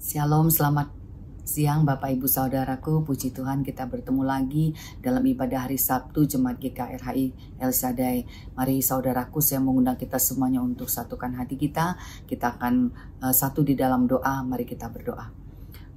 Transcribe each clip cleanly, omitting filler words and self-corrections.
Shalom, selamat siang Bapak Ibu Saudaraku. Puji Tuhan kita bertemu lagi dalam ibadah hari Sabtu Jemaat GKRHI El Shaddai. Mari saudaraku, saya mengundang kita semuanya untuk satukan hati kita. Kita akan satu di dalam doa. Mari kita berdoa.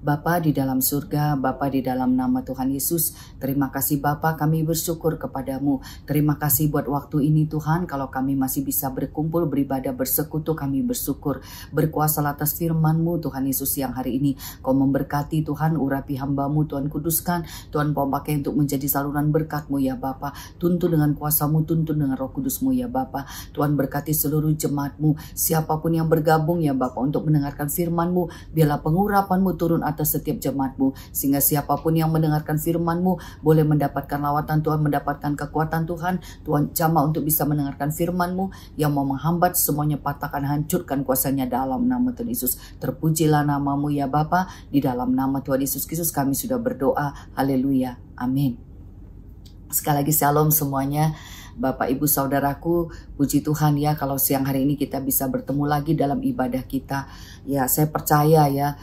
Bapa di dalam surga, Bapa di dalam nama Tuhan Yesus, terima kasih Bapa, kami bersyukur kepadamu. Terima kasih buat waktu ini Tuhan, kalau kami masih bisa berkumpul, beribadah, bersekutu, kami bersyukur. Berkuasalah atas firman-Mu Tuhan Yesus yang hari ini. Kau memberkati Tuhan, urapi hamba-Mu Tuhan, kuduskan. Tuhan kau pakai untuk menjadi saluran berkat-Mu ya Bapa. Tuntun dengan kuasa-Mu, tuntun dengan roh kudus-Mu ya Bapa. Tuhan berkati seluruh jemaat-Mu, siapapun yang bergabung ya Bapa untuk mendengarkan firman-Mu. Biarlah pengurapan-Mu turun atas setiap jemaat-Mu, sehingga siapapun yang mendengarkan firman-Mu boleh mendapatkan lawatan Tuhan, mendapatkan kekuatan Tuhan. Tuhan jamah untuk bisa mendengarkan firman-Mu. Yang mau menghambat semuanya patahkan, hancurkan kuasanya dalam nama Tuhan Yesus. Terpujilah nama-Mu ya Bapa. Di dalam nama Tuhan Yesus Kristus kami sudah berdoa. Haleluya, amin. Sekali lagi shalom semuanya. Bapak Ibu Saudaraku, puji Tuhan ya kalau siang hari ini kita bisa bertemu lagi dalam ibadah kita. Ya, saya percaya ya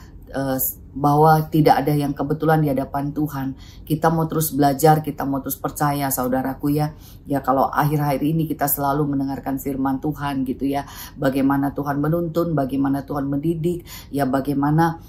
bahwa tidak ada yang kebetulan di hadapan Tuhan. Kita mau terus belajar, kita mau terus percaya saudaraku ya. Ya kalau akhir-akhir ini kita selalu mendengarkan firman Tuhan gitu ya. Bagaimana Tuhan menuntun, bagaimana Tuhan mendidik, ya bagaimana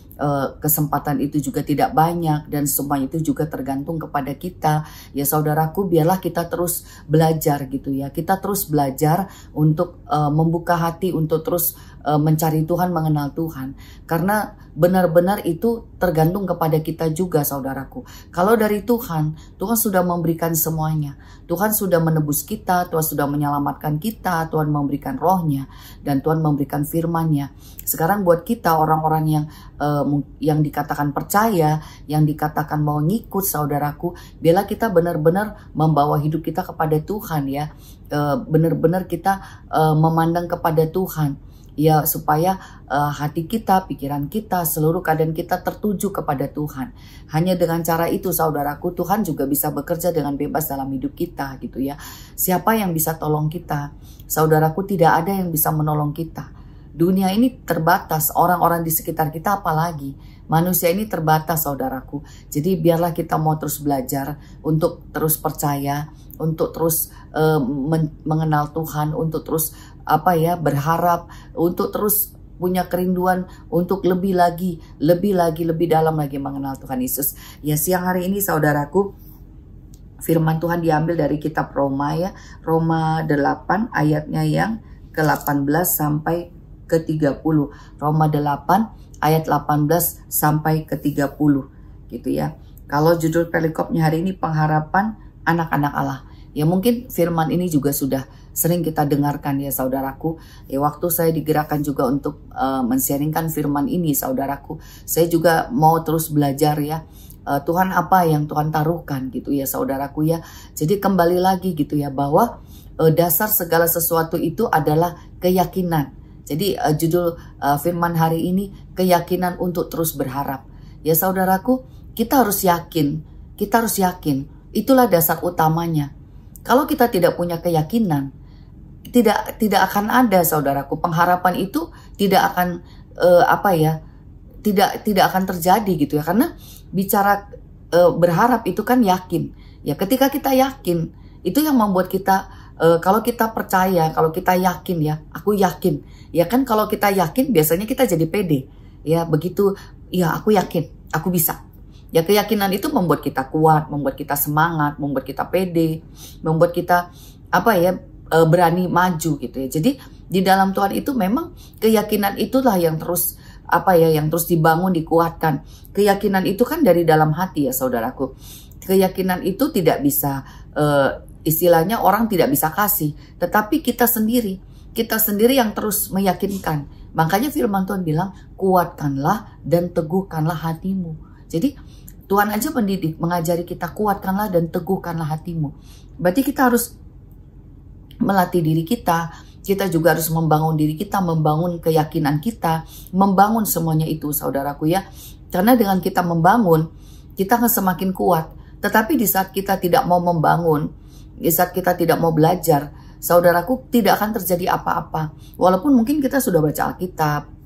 kesempatan itu juga tidak banyak dan semua itu juga tergantung kepada kita. Ya saudaraku, biarlah kita terus belajar gitu ya. Kita terus belajar untuk membuka hati, untuk terus mencari Tuhan, mengenal Tuhan. Karena benar-benar itu tergantung kepada kita juga saudaraku. Kalau dari Tuhan, Tuhan sudah memberikan semuanya. Tuhan sudah menebus kita, Tuhan sudah menyelamatkan kita, Tuhan memberikan rohnya, dan Tuhan memberikan firman-Nya. Sekarang buat kita orang-orang yang dikatakan percaya, yang dikatakan mau ngikut saudaraku, biarlah kita benar-benar membawa hidup kita kepada Tuhan ya. Benar-benar kita memandang kepada Tuhan. Ya supaya hati kita, pikiran kita, seluruh keadaan kita tertuju kepada Tuhan. Hanya dengan cara itu saudaraku, Tuhan juga bisa bekerja dengan bebas dalam hidup kita gitu ya. Siapa yang bisa tolong kita? Saudaraku, tidak ada yang bisa menolong kita. Dunia ini terbatas, orang-orang di sekitar kita apalagi. Manusia ini terbatas saudaraku. Jadi biarlah kita mau terus belajar untuk terus percaya, untuk terus mengenal Tuhan, untuk terus berharap, untuk terus punya kerinduan untuk lebih dalam lagi mengenal Tuhan Yesus. Ya siang hari ini saudaraku, firman Tuhan diambil dari kitab Roma ya, Roma 8 ayatnya yang ke-18 sampai ke-30. Roma 8 ayat 18 sampai ke-30 gitu ya. Kalau judul perikopnya hari ini pengharapan anak-anak Allah. Ya mungkin firman ini juga sudah sering kita dengarkan ya saudaraku. Ya waktu saya digerakkan juga untuk men-sharingkan firman ini saudaraku, saya juga mau terus belajar ya. Tuhan apa yang Tuhan taruhkan gitu ya saudaraku ya. Jadi kembali lagi gitu ya bahwa dasar segala sesuatu itu adalah keyakinan. Jadi judul firman hari ini keyakinan untuk terus berharap. Ya saudaraku, kita harus yakin. Kita harus yakin. Itulah dasar utamanya. Kalau kita tidak punya keyakinan, tidak akan ada saudaraku. Pengharapan itu tidak akan tidak akan terjadi gitu ya. Karena bicara berharap itu kan yakin. Ya ketika kita yakin, itu yang membuat kita kalau kita percaya, kalau kita yakin ya, aku yakin. Ya kan kalau kita yakin biasanya kita jadi pede. Ya begitu, ya aku yakin, aku bisa. Ya keyakinan itu membuat kita kuat, membuat kita semangat, membuat kita pede, membuat kita berani maju gitu ya. Jadi di dalam Tuhan itu memang keyakinan itulah yang terus yang terus dibangun, dikuatkan. Keyakinan itu kan dari dalam hati ya saudaraku. Keyakinan itu tidak bisa istilahnya orang tidak bisa kasih, tetapi kita sendiri yang terus meyakinkan. Makanya firman Tuhan bilang, kuatkanlah dan teguhkanlah hatimu. Jadi Tuhan aja mendidik, mengajari kita, kuatkanlah dan teguhkanlah hatimu. Berarti kita harus melatih diri kita. Kita juga harus membangun diri kita, membangun keyakinan kita, membangun semuanya itu saudaraku ya. Karena dengan kita membangun, kita akan semakin kuat. Tetapi di saat kita tidak mau membangun, di saat kita tidak mau belajar, saudaraku, tidak akan terjadi apa-apa. Walaupun mungkin kita sudah baca Alkitab,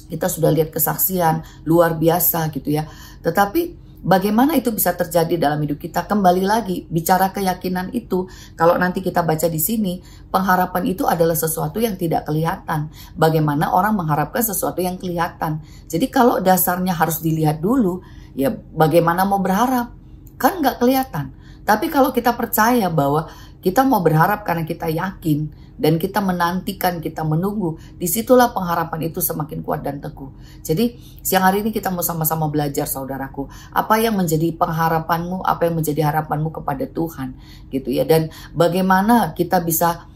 Kita sudah lihat kesaksian luar biasa gitu ya. Tetapi bagaimana itu bisa terjadi dalam hidup kita? Kembali lagi bicara keyakinan itu, kalau nanti kita baca di sini, pengharapan itu adalah sesuatu yang tidak kelihatan. Bagaimana orang mengharapkan sesuatu yang kelihatan? Jadi kalau dasarnya harus dilihat dulu, ya bagaimana mau berharap? Kan nggak kelihatan. Tapi kalau kita percaya bahwa kita mau berharap karena kita yakin, dan kita menantikan, kita menunggu, disitulah pengharapan itu semakin kuat dan teguh. Jadi siang hari ini kita mau sama-sama belajar, saudaraku, apa yang menjadi pengharapanmu, apa yang menjadi harapanmu kepada Tuhan, gitu ya. Dan bagaimana kita bisa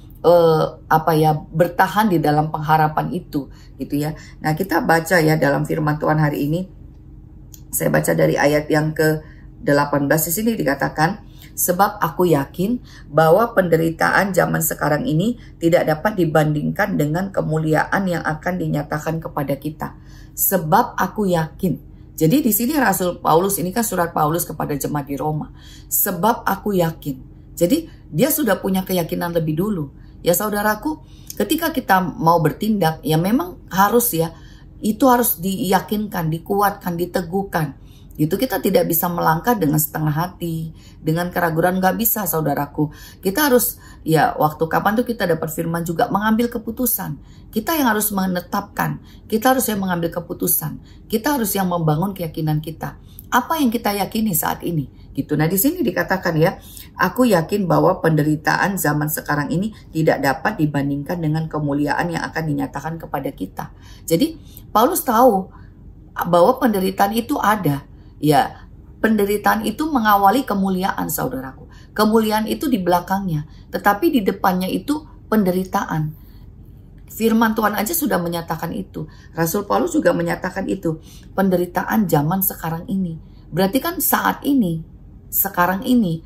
bertahan di dalam pengharapan itu, gitu ya. Nah, kita baca ya dalam firman Tuhan hari ini. Saya baca dari ayat yang ke-18 di sini dikatakan, sebab aku yakin bahwa penderitaan zaman sekarang ini tidak dapat dibandingkan dengan kemuliaan yang akan dinyatakan kepada kita. Sebab aku yakin. Jadi di sini Rasul Paulus, ini kan surat Paulus kepada jemaat di Roma. Sebab aku yakin. Jadi dia sudah punya keyakinan lebih dulu. Ya saudaraku, ketika kita mau bertindak, ya memang harus ya, itu harus diyakinkan, dikuatkan, diteguhkan. Gitu, kita tidak bisa melangkah dengan setengah hati, dengan keraguan, nggak bisa saudaraku. Kita harus, ya waktu kapan tuh kita dapat firman juga, mengambil keputusan. Kita yang harus menetapkan, kita harus yang mengambil keputusan. Kita harus yang membangun keyakinan kita. Apa yang kita yakini saat ini? Gitu. Nah di sini dikatakan ya, aku yakin bahwa penderitaan zaman sekarang ini tidak dapat dibandingkan dengan kemuliaan yang akan dinyatakan kepada kita. Jadi Paulus tahu bahwa penderitaan itu ada. Ya, penderitaan itu mengawali kemuliaan, saudaraku. Kemuliaan itu di belakangnya, tetapi di depannya itu penderitaan. Firman Tuhan aja sudah menyatakan itu. Rasul Paulus juga menyatakan itu. Penderitaan zaman sekarang ini. Berarti kan saat ini, sekarang ini,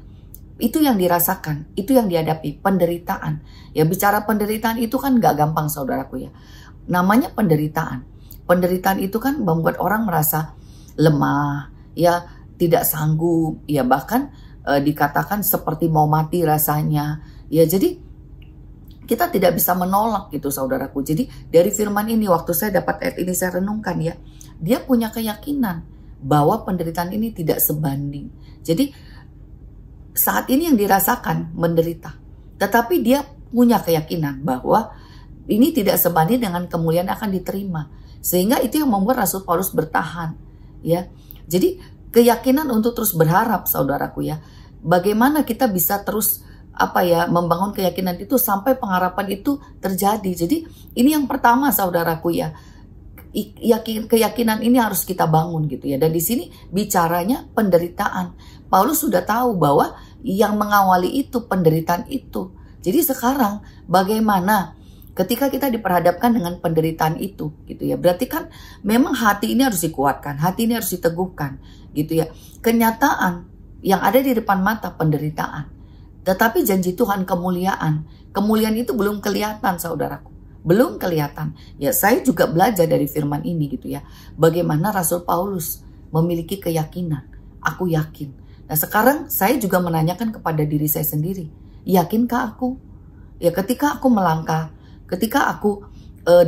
itu yang dirasakan, itu yang dihadapi, penderitaan. Ya bicara penderitaan itu kan gak gampang, saudaraku ya. Namanya penderitaan. Penderitaan itu kan membuat orang merasa lemah, ya tidak sanggup, ya bahkan dikatakan seperti mau mati rasanya. Ya jadi kita tidak bisa menolak gitu saudaraku. Jadi dari firman ini, waktu saya dapat ayat ini saya renungkan ya, dia punya keyakinan bahwa penderitaan ini tidak sebanding. Jadi saat ini yang dirasakan menderita, tetapi dia punya keyakinan bahwa ini tidak sebanding dengan kemuliaan akan diterima. Sehingga itu yang membuat Rasul Paulus bertahan. Ya, jadi keyakinan untuk terus berharap, saudaraku ya. Bagaimana kita bisa terus membangun keyakinan itu sampai pengharapan itu terjadi. Jadi ini yang pertama, saudaraku ya. Keyakinan ini harus kita bangun gitu ya. Dan di sini bicaranya penderitaan. Paulus sudah tahu bahwa yang mengawali itu penderitaan itu. Jadi sekarang bagaimana ketika kita diperhadapkan dengan penderitaan itu, gitu ya. Berarti kan memang hati ini harus dikuatkan, hati ini harus diteguhkan, gitu ya. Kenyataan yang ada di depan mata penderitaan. Tetapi janji Tuhan kemuliaan. Kemuliaan itu belum kelihatan, saudaraku. Belum kelihatan. Ya, saya juga belajar dari firman ini, gitu ya. Bagaimana Rasul Paulus memiliki keyakinan. Aku yakin. Nah, sekarang saya juga menanyakan kepada diri saya sendiri. Yakinkah aku? Ya, ketika aku melangkah, ketika aku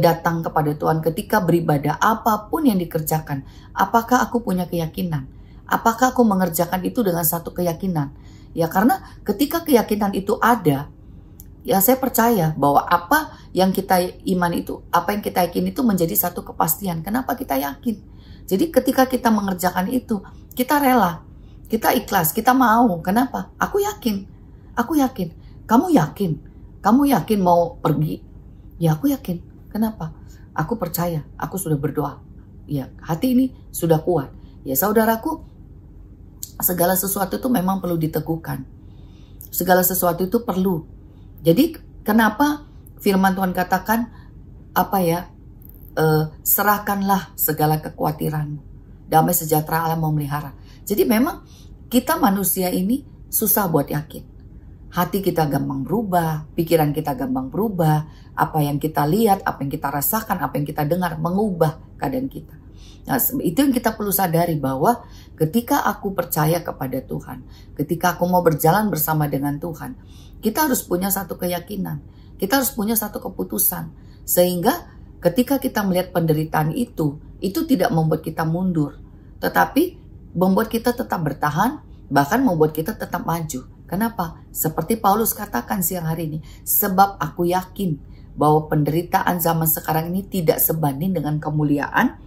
datang kepada Tuhan, ketika beribadah, apapun yang dikerjakan, apakah aku punya keyakinan? Apakah aku mengerjakan itu dengan satu keyakinan? Ya karena ketika keyakinan itu ada, ya saya percaya bahwa apa yang kita iman itu, apa yang kita yakin itu menjadi satu kepastian. Kenapa kita yakin? Jadi ketika kita mengerjakan itu, kita rela, kita ikhlas, kita mau. Kenapa? Aku yakin. Aku yakin. Kamu yakin? Kamu yakin mau pergi? Ya aku yakin. Kenapa? Aku percaya. Aku sudah berdoa. Ya hati ini sudah kuat. Ya saudaraku, segala sesuatu itu memang perlu diteguhkan. Segala sesuatu itu perlu. Jadi kenapa firman Tuhan katakan serahkanlah segala kekhawatiranmu. Damai sejahtera Allah memelihara. Jadi memang kita manusia ini susah buat yakin. Hati kita gampang berubah, pikiran kita gampang berubah, apa yang kita lihat, apa yang kita rasakan, apa yang kita dengar mengubah keadaan kita. Nah, itu yang kita perlu sadari bahwa ketika aku percaya kepada Tuhan, ketika aku mau berjalan bersama dengan Tuhan, kita harus punya satu keyakinan, kita harus punya satu keputusan, sehingga ketika kita melihat penderitaan itu tidak membuat kita mundur, tetapi membuat kita tetap bertahan, bahkan membuat kita tetap maju. Kenapa? Seperti Paulus katakan siang hari ini, sebab aku yakin bahwa penderitaan zaman sekarang ini tidak sebanding dengan kemuliaan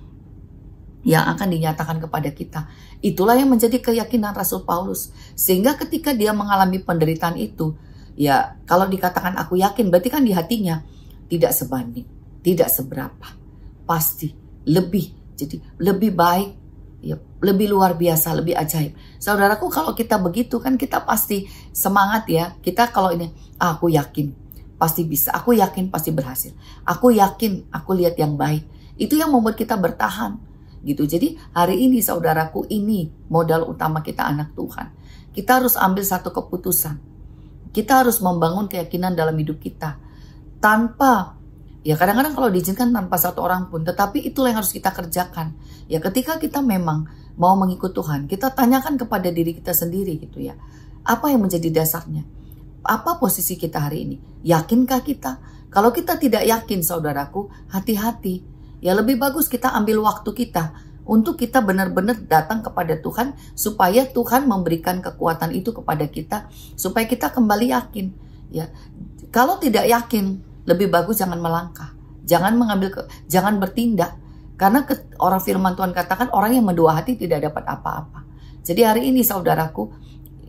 yang akan dinyatakan kepada kita. Itulah yang menjadi keyakinan Rasul Paulus. Sehingga ketika dia mengalami penderitaan itu, ya kalau dikatakan aku yakin, berarti kan di hatinya tidak sebanding, tidak seberapa. Pasti lebih, jadi lebih baik, ya, lebih luar biasa, lebih ajaib. Saudaraku, kalau kita begitu kan kita pasti semangat ya. Kita kalau ini, aku yakin pasti bisa, aku yakin pasti berhasil, aku yakin aku lihat yang baik. Itu yang membuat kita bertahan gitu. Jadi hari ini saudaraku, ini modal utama kita anak Tuhan. Kita harus ambil satu keputusan. Kita harus membangun keyakinan dalam hidup kita. Tanpa, ya kadang-kadang kalau diizinkan tanpa satu orang pun, tetapi itulah yang harus kita kerjakan. Ya ketika kita memang mau mengikut Tuhan, kita tanyakan kepada diri kita sendiri gitu ya. Apa yang menjadi dasarnya? Apa posisi kita hari ini? Yakinkah kita? Kalau kita tidak yakin saudaraku, hati-hati. Ya lebih bagus kita ambil waktu kita untuk kita benar-benar datang kepada Tuhan, supaya Tuhan memberikan kekuatan itu kepada kita, supaya kita kembali yakin. Ya, kalau tidak yakin, lebih bagus jangan melangkah, jangan jangan bertindak, karena orang firman Tuhan katakan orang yang mendua hati tidak dapat apa-apa. Jadi hari ini saudaraku,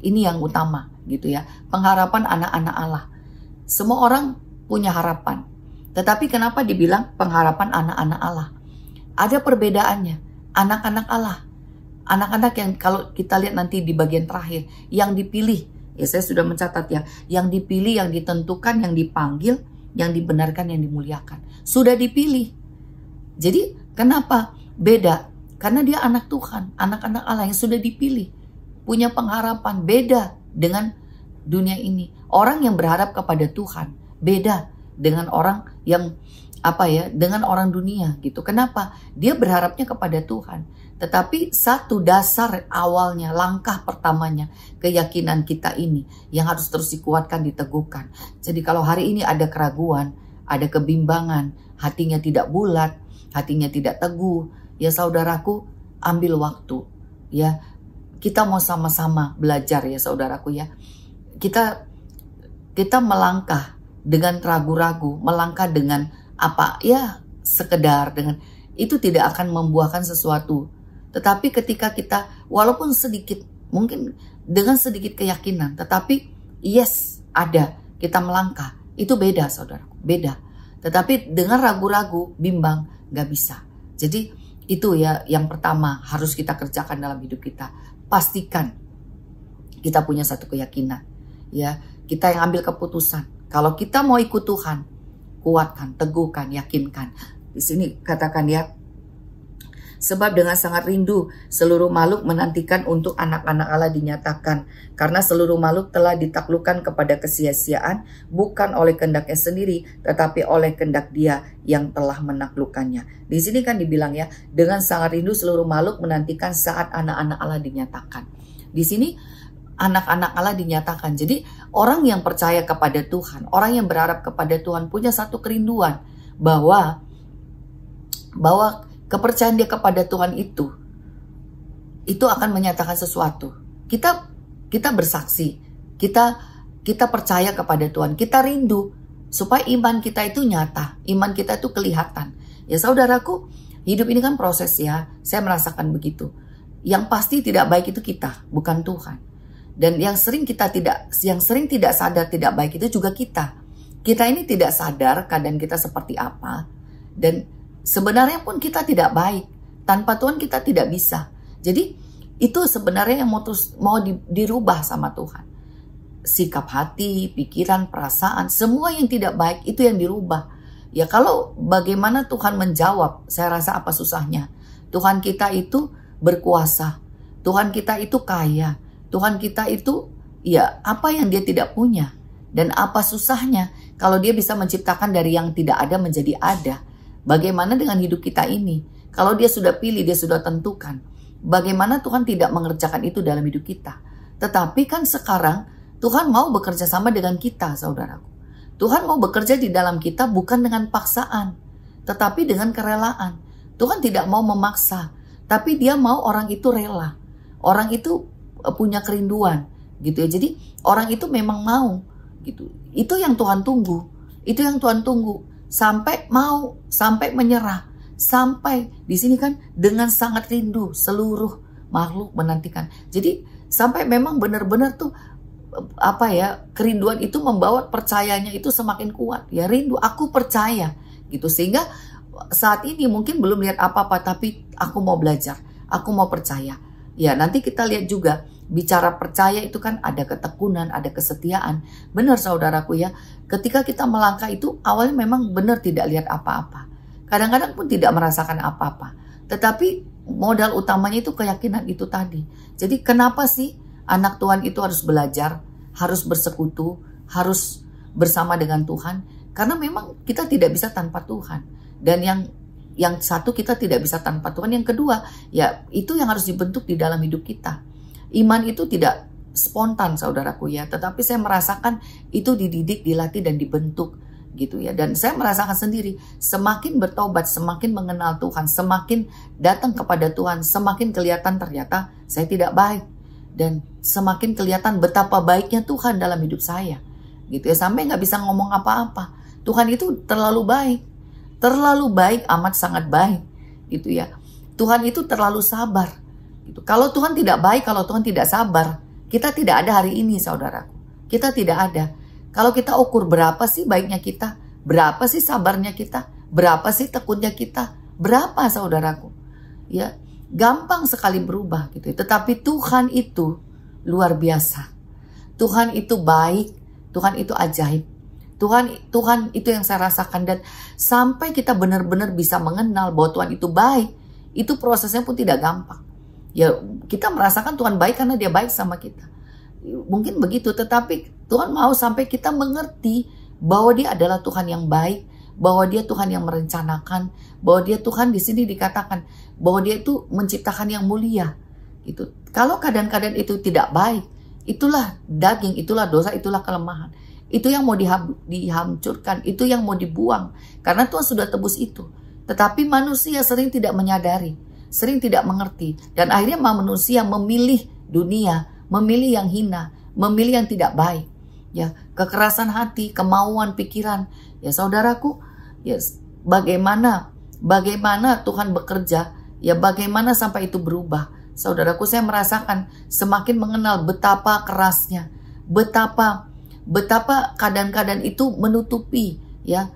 ini yang utama gitu ya, pengharapan anak-anak Allah. Semua orang punya harapan, tetapi kenapa dibilang pengharapan anak-anak Allah? Ada perbedaannya. Anak-anak Allah, anak-anak yang kalau kita lihat nanti di bagian terakhir, yang dipilih, ya saya sudah mencatat ya, yang dipilih, yang ditentukan, yang dipanggil, yang dibenarkan, yang dimuliakan, sudah dipilih. Jadi kenapa beda? Karena dia anak Tuhan, anak-anak Allah yang sudah dipilih, punya pengharapan beda dengan dunia ini. Orang yang berharap kepada Tuhan beda dengan orang yang dengan orang dunia gitu. Kenapa? Dia berharapnya kepada Tuhan. Tetapi satu dasar awalnya, langkah pertamanya, keyakinan kita ini yang harus terus dikuatkan, diteguhkan. Jadi kalau hari ini ada keraguan, ada kebimbangan, hatinya tidak bulat, hatinya tidak teguh, ya saudaraku, ambil waktu. Ya, kita mau sama-sama belajar ya saudaraku ya. Kita melangkah dengan ragu-ragu, melangkah dengan sekedar dengan itu tidak akan membuahkan sesuatu. Tetapi ketika kita walaupun sedikit, mungkin dengan sedikit keyakinan, tetapi yes ada, kita melangkah, itu beda saudaraku, beda. Tetapi dengan ragu-ragu, bimbang, gak bisa. Jadi itu ya yang pertama harus kita kerjakan dalam hidup kita. Pastikan kita punya satu keyakinan, ya kita yang ambil keputusan. Kalau kita mau ikut Tuhan, kuatkan, teguhkan, yakinkan. Di sini katakan ya, sebab dengan sangat rindu seluruh makhluk menantikan untuk anak-anak Allah dinyatakan. Karena seluruh makhluk telah ditaklukkan kepada kesia-siaan, bukan oleh kehendaknya sendiri, tetapi oleh kehendak Dia yang telah menaklukkannya. Di sini kan dibilang ya, dengan sangat rindu seluruh makhluk menantikan saat anak-anak Allah dinyatakan. Di sini anak-anak Allah dinyatakan. Jadi orang yang percaya kepada Tuhan, orang yang berharap kepada Tuhan punya satu kerinduan bahwa kepercayaan dia kepada Tuhan itu akan menyatakan sesuatu. Kita bersaksi, kita percaya kepada Tuhan, kita rindu supaya iman kita itu nyata, iman kita itu kelihatan. Ya saudaraku, hidup ini kan proses ya. Saya merasakan begitu. Yang pasti tidak baik itu kita, bukan Tuhan. Dan yang sering tidak sadar tidak baik itu juga kita. Kita ini tidak sadar keadaan kita seperti apa. Dan sebenarnya pun kita tidak baik. Tanpa Tuhan kita tidak bisa. Jadi itu sebenarnya yang mau dirubah sama Tuhan. Sikap hati, pikiran, perasaan, semua yang tidak baik itu yang dirubah. Ya kalau bagaimana Tuhan menjawab, saya rasa apa susahnya. Tuhan kita itu berkuasa. Tuhan kita itu kaya. Tuhan kita itu, ya apa yang dia tidak punya. Dan apa susahnya kalau dia bisa menciptakan dari yang tidak ada menjadi ada. Bagaimana dengan hidup kita ini? Kalau dia sudah pilih, dia sudah tentukan. Bagaimana Tuhan tidak mengerjakan itu dalam hidup kita? Tetapi kan sekarang Tuhan mau bekerja sama dengan kita, saudaraku. Tuhan mau bekerja di dalam kita bukan dengan paksaan. tetapi dengan kerelaan. Tuhan tidak mau memaksa, tapi dia mau orang itu rela. Orang itu punya kerinduan gitu ya. Jadi orang itu memang mau gitu. Itu yang Tuhan tunggu. Itu yang Tuhan tunggu. Sampai mau, sampai menyerah. Sampai di sini kan dengan sangat rindu seluruh makhluk menantikan. Jadi sampai memang benar-benar tuh kerinduan itu membawa percayanya itu semakin kuat. Ya rindu, aku percaya gitu. Sehingga saat ini mungkin belum lihat apa-apa, tapi aku mau belajar, aku mau percaya. Ya nanti kita lihat juga, bicara percaya itu kan ada ketekunan, ada kesetiaan. Benar saudaraku ya, ketika kita melangkah itu awalnya memang benar tidak lihat apa-apa. Kadang-kadang pun tidak merasakan apa-apa. Tetapi modal utamanya itu keyakinan itu tadi. Jadi kenapa sih anak Tuhan itu harus belajar, harus bersekutu, harus bersama dengan Tuhan? Karena memang kita tidak bisa tanpa Tuhan. Dan yang satu, kita tidak bisa tanpa Tuhan. Yang kedua, ya itu yang harus dibentuk di dalam hidup kita. Iman itu tidak spontan saudaraku ya, tetapi saya merasakan itu dididik, dilatih dan dibentuk gitu ya. Dan saya merasakan sendiri, semakin bertobat, semakin mengenal Tuhan, semakin datang kepada Tuhan, semakin kelihatan ternyata saya tidak baik, dan semakin kelihatan betapa baiknya Tuhan dalam hidup saya gitu ya. Sampai nggak bisa ngomong apa-apa. Tuhan itu terlalu baik, amat sangat baik gitu ya. Tuhan itu terlalu sabar gitu. Kalau Tuhan tidak baik, kalau Tuhan tidak sabar, kita tidak ada hari ini saudaraku. Kita tidak ada. Kalau kita ukur berapa sih baiknya kita, berapa sih sabarnya kita, berapa sih tekunnya kita, berapa saudaraku? Ya, gampang sekali berubah gitu. Tetapi Tuhan itu luar biasa. Tuhan itu baik, Tuhan itu ajaib. Tuhan itu yang saya rasakan, dan sampai kita benar-benar bisa mengenal bahwa Tuhan itu baik, itu prosesnya pun tidak gampang. Ya, kita merasakan Tuhan baik karena dia baik sama kita. Mungkin begitu, tetapi Tuhan mau sampai kita mengerti bahwa dia adalah Tuhan yang baik, bahwa dia Tuhan yang merencanakan, bahwa dia Tuhan di sini dikatakan bahwa dia itu menciptakan yang mulia. Gitu. Kalau keadaan-keadaan itu tidak baik, itulah daging, itulah dosa, itulah kelemahan. Itu yang mau dihancurkan, itu yang mau dibuang. Karena Tuhan sudah tebus itu. Tetapi manusia sering tidak menyadari, sering tidak mengerti. Dan akhirnya manusia memilih dunia, memilih yang hina, memilih yang tidak baik. Ya, kekerasan hati, kemauan, pikiran. Ya saudaraku, ya bagaimana Tuhan bekerja, ya bagaimana sampai itu berubah. Saudaraku, saya merasakan semakin mengenal betapa kerasnya, betapa keadaan-keadaan itu menutupi ya.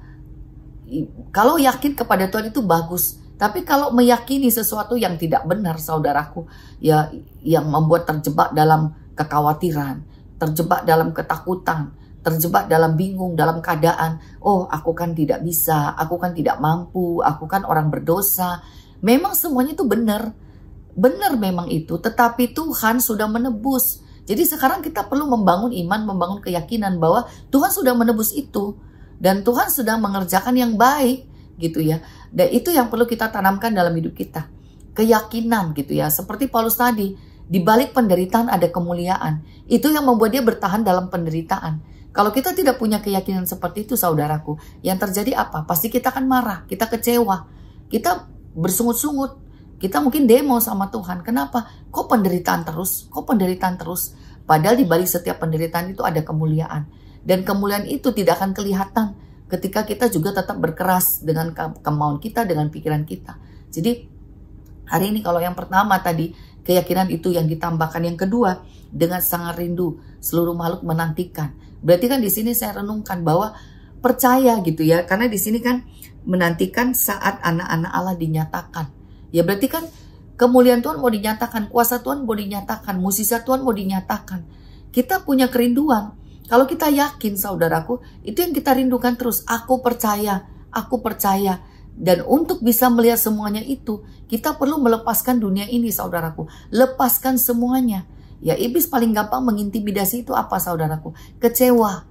Kalau yakin kepada Tuhan itu bagus, tapi kalau meyakini sesuatu yang tidak benar saudaraku, ya yang membuat terjebak dalam kekhawatiran, terjebak dalam ketakutan, terjebak dalam bingung, dalam keadaan, oh aku kan tidak bisa, aku kan tidak mampu, aku kan orang berdosa. Memang semuanya itu benar memang itu, tetapi Tuhan sudah menebus. Jadi sekarang kita perlu membangun iman, membangun keyakinan bahwa Tuhan sudah menebus itu. Dan Tuhan sudah mengerjakan yang baik gitu ya. Dan itu yang perlu kita tanamkan dalam hidup kita. Keyakinan gitu ya. Seperti Paulus tadi, di balik penderitaan ada kemuliaan. Itu yang membuat dia bertahan dalam penderitaan. Kalau kita tidak punya keyakinan seperti itu saudaraku, yang terjadi apa? Pasti kita akan marah, kita kecewa, kita bersungut-sungut. Kita mungkin demo sama Tuhan. Kenapa? Kok penderitaan terus? Kok penderitaan terus? Padahal di balik setiap penderitaan itu ada kemuliaan. Dan kemuliaan itu tidak akan kelihatan ketika kita juga tetap berkeras dengan kemauan kita, dengan pikiran kita. Jadi hari ini kalau yang pertama tadi, keyakinan itu yang ditambahkan. Yang kedua, dengan sangat rindu, seluruh makhluk menantikan. Berarti kan di sini saya renungkan bahwa percaya gitu ya. Karena di sini kan menantikan saat anak-anak Allah dinyatakan. Ya berarti kan kemuliaan Tuhan mau dinyatakan, kuasa Tuhan mau dinyatakan, mukjizat Tuhan mau dinyatakan. Kita punya kerinduan. Kalau kita yakin saudaraku, itu yang kita rindukan terus. Aku percaya, aku percaya. Dan untuk bisa melihat semuanya itu, kita perlu melepaskan dunia ini saudaraku. Lepaskan semuanya. Ya iblis paling gampang mengintimidasi itu apa saudaraku? Kecewa,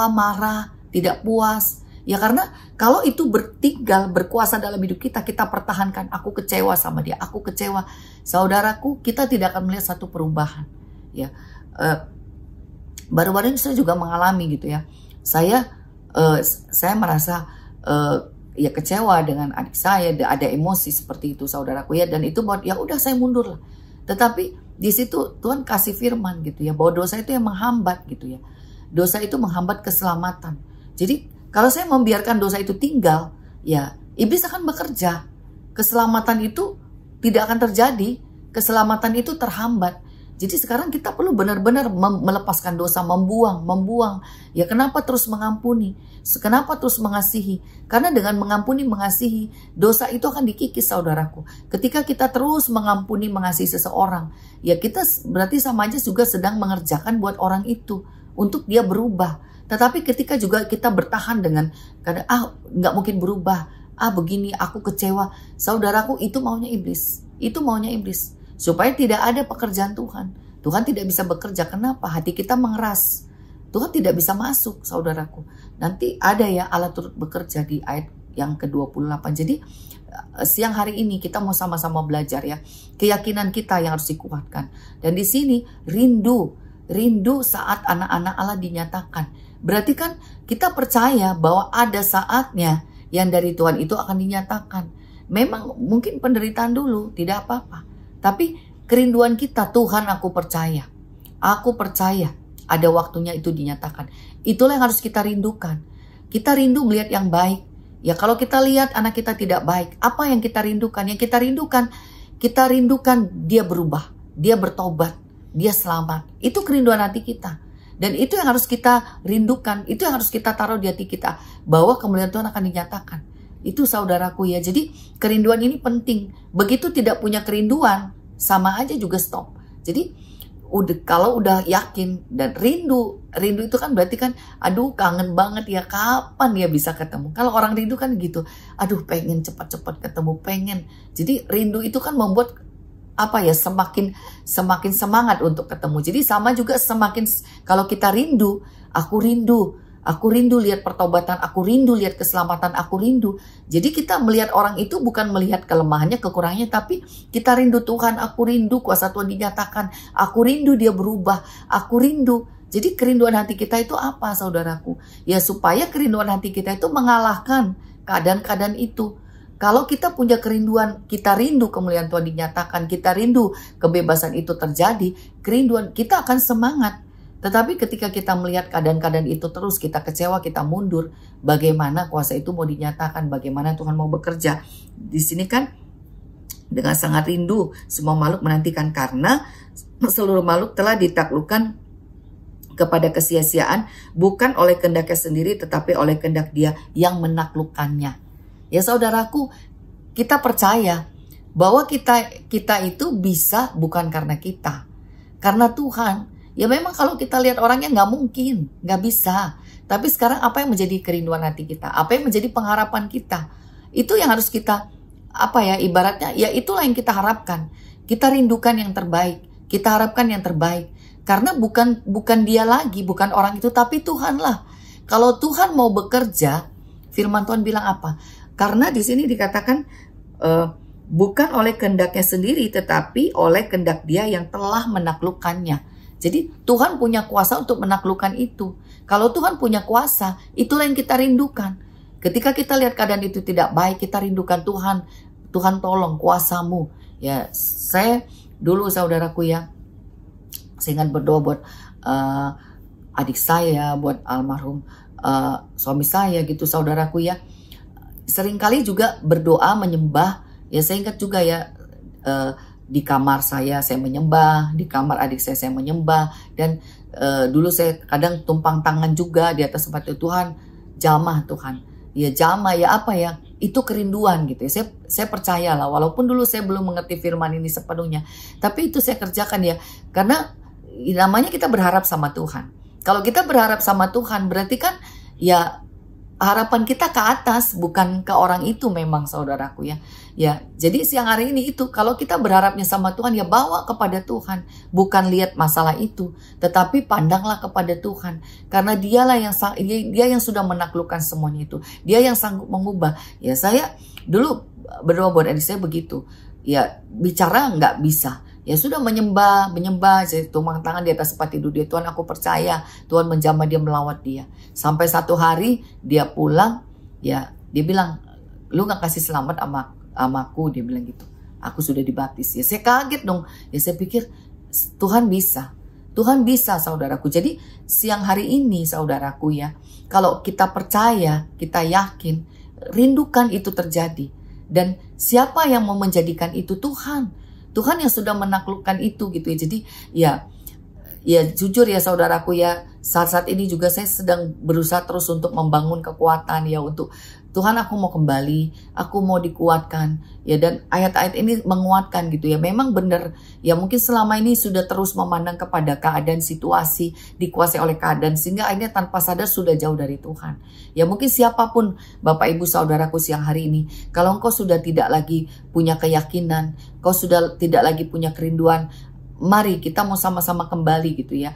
marah, tidak puas. Ya karena kalau itu bertinggal, berkuasa dalam hidup kita, kita pertahankan. Aku kecewa sama dia, aku kecewa. Saudaraku, kita tidak akan melihat satu perubahan. Ya, baru-baru ini saya juga mengalami gitu ya. Saya merasa ya kecewa dengan adik saya, ada emosi seperti itu saudaraku ya, dan itu buat ya udah saya mundur lah. Tetapi di situ Tuhan kasih firman gitu ya, bahwa dosa itu yang menghambat gitu ya. Dosa itu menghambat keselamatan. Jadi kalau saya membiarkan dosa itu tinggal, ya iblis akan bekerja. Keselamatan itu tidak akan terjadi, keselamatan itu terhambat. Jadi sekarang kita perlu benar-benar melepaskan dosa, membuang. Ya kenapa terus mengampuni? Kenapa terus mengasihi? Karena dengan mengampuni, mengasihi, dosa itu akan dikikis saudaraku. Ketika kita terus mengampuni, mengasihi seseorang, ya kita berarti sama aja juga sedang mengerjakan buat orang itu untuk dia berubah. Tetapi ketika juga kita bertahan dengan kadang nggak mungkin berubah, begini aku kecewa, saudaraku, itu maunya iblis. Itu maunya iblis. Supaya tidak ada pekerjaan Tuhan. Tuhan tidak bisa bekerja. Kenapa? Hati kita mengeras. Tuhan tidak bisa masuk, saudaraku. Nanti ada ya Allah turut bekerja di ayat yang ke-28. Jadi siang hari ini kita mau sama-sama belajar ya. Keyakinan kita yang harus dikuatkan. Dan di sini rindu saat anak-anak Allah dinyatakan. Berarti kan kita percaya bahwa ada saatnya yang dari Tuhan itu akan dinyatakan. Memang mungkin penderitaan dulu, tidak apa-apa. Tapi kerinduan kita, Tuhan aku percaya ada waktunya itu dinyatakan. Itulah yang harus kita rindukan. Kita rindu melihat yang baik. Ya kalau kita lihat anak kita tidak baik, apa yang kita rindukan? Yang kita rindukan dia berubah, dia bertobat, dia selamat. Itu kerinduan hati kita. Dan itu yang harus kita rindukan, itu yang harus kita taruh di hati kita. Bahwa kemuliaan Tuhan akan dinyatakan. Itu saudaraku ya. Jadi kerinduan ini penting. Begitu tidak punya kerinduan, sama aja juga stop. Jadi kalau udah yakin dan rindu itu kan berarti kan aduh kangen banget ya, kapan ya bisa ketemu. Kalau orang rindu kan gitu, aduh pengen cepat-cepat ketemu, pengen. Jadi rindu itu kan membuat semakin semangat untuk ketemu. Jadi sama juga semakin kalau kita rindu, aku rindu lihat pertobatan, aku rindu lihat keselamatan, aku rindu. Jadi kita melihat orang itu bukan melihat kelemahannya, kekurangannya, tapi kita rindu Tuhan, aku rindu kuasa Tuhan dinyatakan, aku rindu dia berubah, aku rindu. Jadi kerinduan hati kita itu apa saudaraku? Ya supaya kerinduan hati kita itu mengalahkan keadaan-keadaan itu. Kalau kita punya kerinduan, kita rindu kemuliaan Tuhan dinyatakan, kita rindu kebebasan itu terjadi, kerinduan kita akan semangat. Tetapi ketika kita melihat keadaan-keadaan itu terus kita kecewa, kita mundur, bagaimana kuasa itu mau dinyatakan, bagaimana Tuhan mau bekerja. Di sini kan dengan sangat rindu semua makhluk menantikan karena seluruh makhluk telah ditaklukkan kepada kesia-siaan bukan oleh kehendaknya sendiri tetapi oleh kehendak Dia yang menaklukkannya. Ya saudaraku, kita percaya bahwa kita itu bisa bukan karena kita, karena Tuhan. Ya memang kalau kita lihat orangnya nggak mungkin, nggak bisa. Tapi sekarang apa yang menjadi kerinduan hati kita? Apa yang menjadi pengharapan kita? Itu yang harus kita, ibaratnya, ya itulah yang kita harapkan. Kita rindukan yang terbaik, kita harapkan yang terbaik. Karena bukan dia lagi, bukan orang itu, tapi Tuhan lah. Kalau Tuhan mau bekerja, firman Tuhan bilang apa? Karena di sini dikatakan bukan oleh kehendaknya sendiri, tetapi oleh kehendak Dia yang telah menaklukkannya. Jadi Tuhan punya kuasa untuk menaklukkan itu. Kalau Tuhan punya kuasa, itulah yang kita rindukan. Ketika kita lihat keadaan itu tidak baik, kita rindukan Tuhan. Tuhan tolong kuasamu. Ya, saya dulu saudaraku ya, saya ingat berdoa buat adik saya, buat almarhum suami saya gitu saudaraku ya. Seringkali juga berdoa menyembah. Ya saya ingat juga ya, di kamar saya menyembah, di kamar adik saya menyembah, dan dulu saya kadang tumpang tangan juga di atas tempat itu. Tuhan, jamah Tuhan, ya jamah ya itu kerinduan gitu ya. Saya percayalah, walaupun dulu saya belum mengerti firman ini sepenuhnya, tapi itu saya kerjakan ya, karena namanya kita berharap sama Tuhan. Kalau kita berharap sama Tuhan berarti kan ya harapan kita ke atas, bukan ke orang itu memang saudaraku ya. Ya, jadi siang hari ini itu kalau kita berharapnya sama Tuhan ya bawa kepada Tuhan, bukan lihat masalah itu, tetapi pandanglah kepada Tuhan. Karena dia yang sudah menaklukkan semuanya itu. Dia yang sanggup mengubah. Ya saya dulu berdoa buat adik saya begitu. Ya bicara nggak bisa. Ya sudah menyembah, jadi tumpang tangan di atas tempat tidur dia. Tuhan aku percaya, Tuhan menjamah dia, melawat dia. Sampai satu hari dia pulang, ya dia bilang, lu gak kasih selamat sama aku, dia bilang gitu. Aku sudah dibaptis. Ya saya kaget dong. Ya saya pikir Tuhan bisa. Tuhan bisa, saudaraku. Jadi siang hari ini, saudaraku ya, kalau kita percaya, kita yakin, rindukan itu terjadi. Dan siapa yang mau menjadikan itu? Tuhan. Tuhan yang sudah menaklukkan itu gitu ya. Jadi ya jujur ya saudaraku ya, saat-saat ini juga saya sedang berusaha terus untuk membangun kekuatan ya, untuk Tuhan aku mau kembali, aku mau dikuatkan ya, dan ayat-ayat ini menguatkan gitu ya. Memang benar ya, mungkin selama ini sudah terus memandang kepada keadaan situasi, dikuasai oleh keadaan, sehingga akhirnya tanpa sadar sudah jauh dari Tuhan. Ya mungkin siapapun Bapak Ibu Saudaraku siang hari ini, kalau engkau sudah tidak lagi punya keyakinan, kau sudah tidak lagi punya kerinduan, mari kita mau sama-sama kembali gitu ya.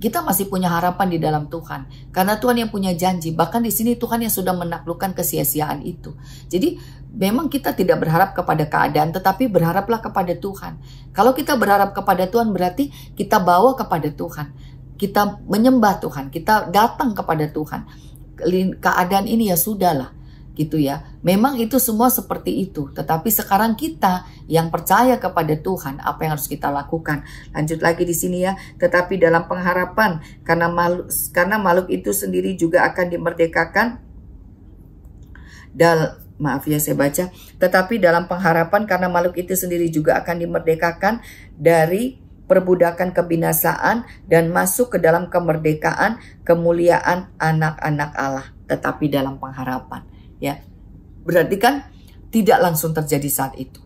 Kita masih punya harapan di dalam Tuhan. Karena Tuhan yang punya janji. Bahkan di sini Tuhan yang sudah menaklukkan kesia-siaan itu. Jadi memang kita tidak berharap kepada keadaan, tetapi berharaplah kepada Tuhan. Kalau kita berharap kepada Tuhan, berarti kita bawa kepada Tuhan. Kita menyembah Tuhan. Kita datang kepada Tuhan. Keadaan ini ya sudahlah. Gitu ya. Memang itu semua seperti itu. Tetapi sekarang kita yang percaya kepada Tuhan, apa yang harus kita lakukan? Lanjut lagi di sini ya. Tetapi dalam pengharapan, karena makhluk itu sendiri juga akan dimerdekakan. Maaf ya saya baca. Tetapi dalam pengharapan, karena makhluk itu sendiri juga akan dimerdekakan dari perbudakan kebinasaan dan masuk ke dalam kemerdekaan, kemuliaan anak-anak Allah. Tetapi dalam pengharapan. Ya, berarti kan tidak langsung terjadi saat itu.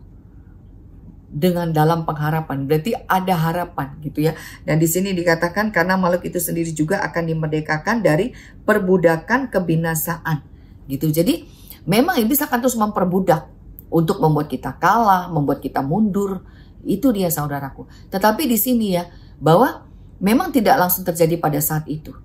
Dengan dalam pengharapan, berarti ada harapan gitu ya. Dan di sini dikatakan karena makhluk itu sendiri juga akan dimerdekakan dari perbudakan kebinasaan. Gitu. Jadi memang iblis akan terus memperbudak untuk membuat kita kalah, membuat kita mundur. Itu dia saudaraku. Tetapi di sini ya, bahwa memang tidak langsung terjadi pada saat itu.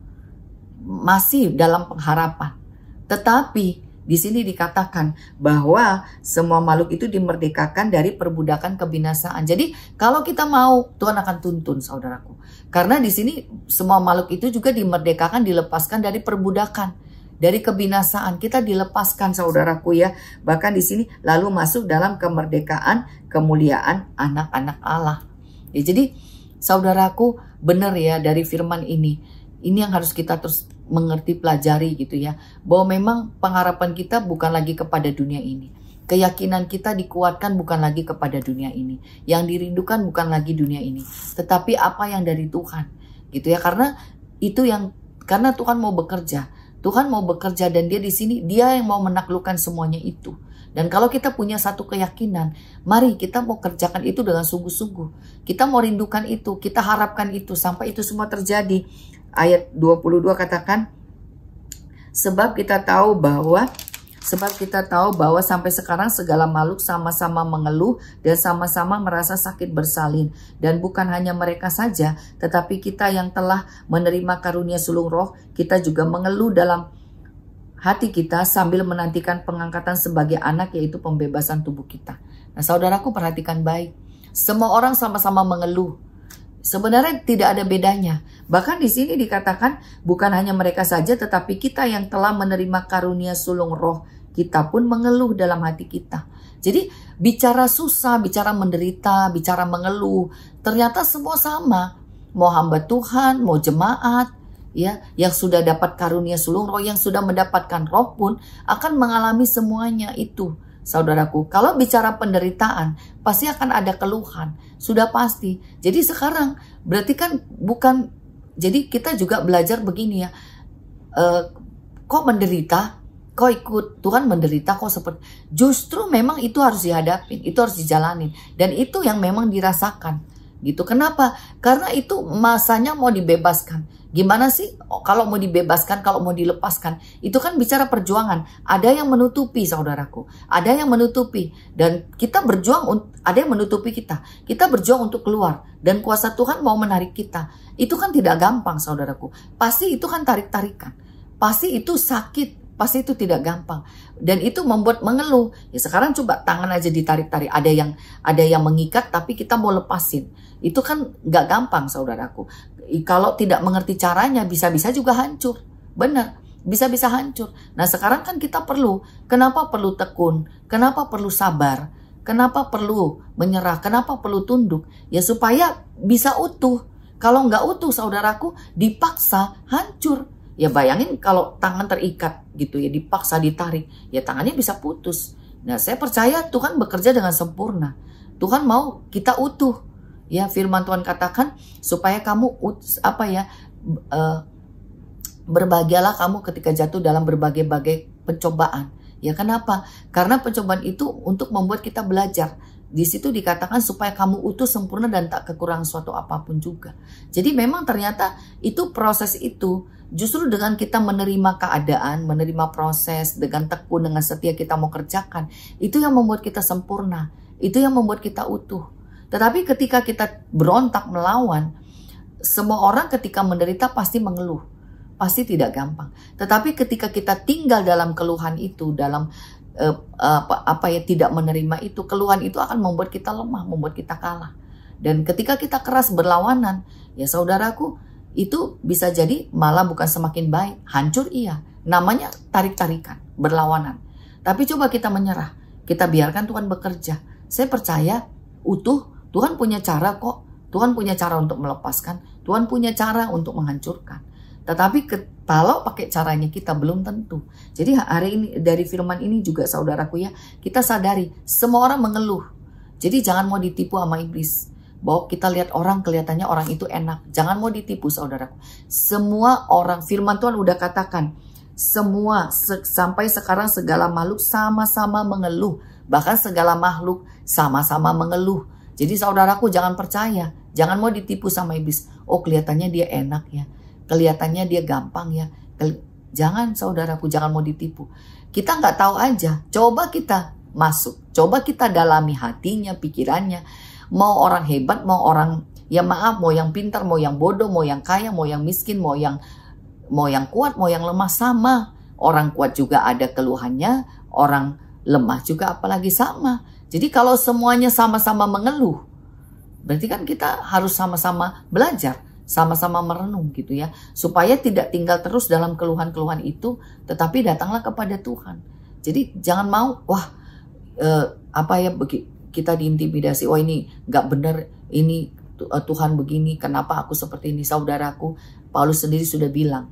Masih dalam pengharapan. Tetapi di sini dikatakan bahwa semua makhluk itu dimerdekakan dari perbudakan kebinasaan. Jadi kalau kita mau, Tuhan akan tuntun saudaraku. Karena di sini semua makhluk itu juga dimerdekakan, dilepaskan dari perbudakan, dari kebinasaan. Kita dilepaskan saudaraku ya. Bahkan di sini lalu masuk dalam kemerdekaan, kemuliaan anak-anak Allah. Ya, jadi saudaraku benar ya dari firman ini. Ini yang harus kita terus mengerti, pelajari gitu ya. Bahwa memang pengharapan kita bukan lagi kepada dunia ini. Keyakinan kita dikuatkan bukan lagi kepada dunia ini. Yang dirindukan bukan lagi dunia ini. Tetapi apa yang dari Tuhan. Gitu ya. Karena Tuhan mau bekerja. Tuhan mau bekerja dan dia di sini, dia yang mau menaklukkan semuanya itu. Dan kalau kita punya satu keyakinan, mari kita mau kerjakan itu dengan sungguh-sungguh. Kita mau rindukan itu, kita harapkan itu sampai itu semua terjadi. Ayat 22 katakan, sebab kita tahu bahwa sampai sekarang segala makhluk sama-sama mengeluh dan sama-sama merasa sakit bersalin. Dan bukan hanya mereka saja, tetapi kita yang telah menerima karunia sulung roh, kita juga mengeluh dalam hati kita sambil menantikan pengangkatan sebagai anak, yaitu pembebasan tubuh kita. Nah saudaraku perhatikan baik, semua orang sama-sama mengeluh. Sebenarnya tidak ada bedanya. Bahkan di sini dikatakan bukan hanya mereka saja, tetapi kita yang telah menerima karunia sulung roh, kita pun mengeluh dalam hati kita. Jadi bicara susah, bicara menderita, bicara mengeluh, ternyata semua sama. Mau hamba Tuhan, mau jemaat, ya, yang sudah dapat karunia sulung roh, yang sudah mendapatkan roh pun akan mengalami semuanya itu. Saudaraku, kalau bicara penderitaan, pasti akan ada keluhan. Sudah pasti. Jadi sekarang, berarti kan bukan, jadi kita juga belajar begini ya. Kok menderita? Kok ikut Tuhan menderita? Kok seperti, justru memang itu harus dihadapin, itu harus dijalanin. Dan itu yang memang dirasakan. Gitu. Kenapa? Karena itu masanya mau dibebaskan. Gimana sih kalau mau dibebaskan, kalau mau dilepaskan? Itu kan bicara perjuangan. Ada yang menutupi saudaraku. Ada yang menutupi. Dan kita berjuang, ada yang menutupi kita. Kita berjuang untuk keluar. Dan kuasa Tuhan mau menarik kita. Itu kan tidak gampang saudaraku. Pasti itu kan tarik-tarikan. Pasti itu sakit. Pasti itu tidak gampang. Dan itu membuat mengeluh. Ya sekarang coba tangan aja ditarik-tarik. Ada yang mengikat tapi kita mau lepasin. Itu kan gak gampang saudaraku. Kalau tidak mengerti caranya bisa-bisa juga hancur. Benar. bisa-bisa hancur. Nah sekarang kan kita perlu, kenapa perlu tekun, kenapa perlu sabar, kenapa perlu menyerah, kenapa perlu tunduk, ya supaya bisa utuh. Kalau nggak utuh saudaraku, dipaksa hancur. Ya bayangin kalau tangan terikat gitu ya, dipaksa ditarik, ya tangannya bisa putus. Nah saya percaya Tuhan bekerja dengan sempurna. Tuhan mau kita utuh. Ya firman Tuhan katakan supaya kamu berbahagialah kamu ketika jatuh dalam berbagai-bagai pencobaan. Ya kenapa? Karena pencobaan itu untuk membuat kita belajar. Di situ dikatakan supaya kamu utuh, sempurna, dan tak kekurangan suatu apapun juga. Jadi memang ternyata itu proses itu. Justru dengan kita menerima keadaan, menerima proses, dengan tekun, dengan setia kita mau kerjakan. Itu yang membuat kita sempurna. Itu yang membuat kita utuh. Tetapi ketika kita berontak melawan, semua orang ketika menderita pasti mengeluh. Pasti tidak gampang. Tetapi ketika kita tinggal dalam keluhan itu, dalam tidak menerima itu, keluhan itu akan membuat kita lemah, membuat kita kalah. Dan ketika kita keras berlawanan, ya saudaraku, itu bisa jadi malah bukan semakin baik, hancur iya. Namanya tarik-tarikan, berlawanan. Tapi coba kita menyerah, kita biarkan Tuhan bekerja. Saya percaya utuh, Tuhan punya cara kok. Tuhan punya cara untuk melepaskan, Tuhan punya cara untuk menghancurkan. Tetapi kalau pakai caranya kita belum tentu. Jadi hari ini dari firman ini juga saudaraku ya, kita sadari semua orang mengeluh. Jadi jangan mau ditipu sama iblis. Bahwa kita lihat orang kelihatannya orang itu enak. Jangan mau ditipu saudaraku. Semua orang, firman Tuhan udah katakan, semua sampai sekarang segala makhluk sama-sama mengeluh. Bahkan segala makhluk sama-sama mengeluh. Jadi saudaraku jangan percaya, jangan mau ditipu sama iblis. Oh kelihatannya dia enak ya. Kelihatannya dia gampang ya. Jangan saudaraku, jangan mau ditipu. Kita nggak tahu aja. Coba kita masuk. Coba kita dalami hatinya, pikirannya. Mau orang hebat, mau orang, ya maaf, mau yang pintar, mau yang bodoh, mau yang kaya, mau yang miskin, mau yang kuat, mau yang lemah, sama. Orang kuat juga ada keluhannya, orang lemah juga apalagi sama. Jadi kalau semuanya sama-sama mengeluh, berarti kan kita harus sama-sama belajar. Sama-sama merenung gitu ya, supaya tidak tinggal terus dalam keluhan-keluhan itu, tetapi datanglah kepada Tuhan. Jadi jangan mau kita diintimidasi, wah ini nggak benar, ini Tuhan begini, kenapa aku seperti ini. Saudaraku, Paulus sendiri sudah bilang,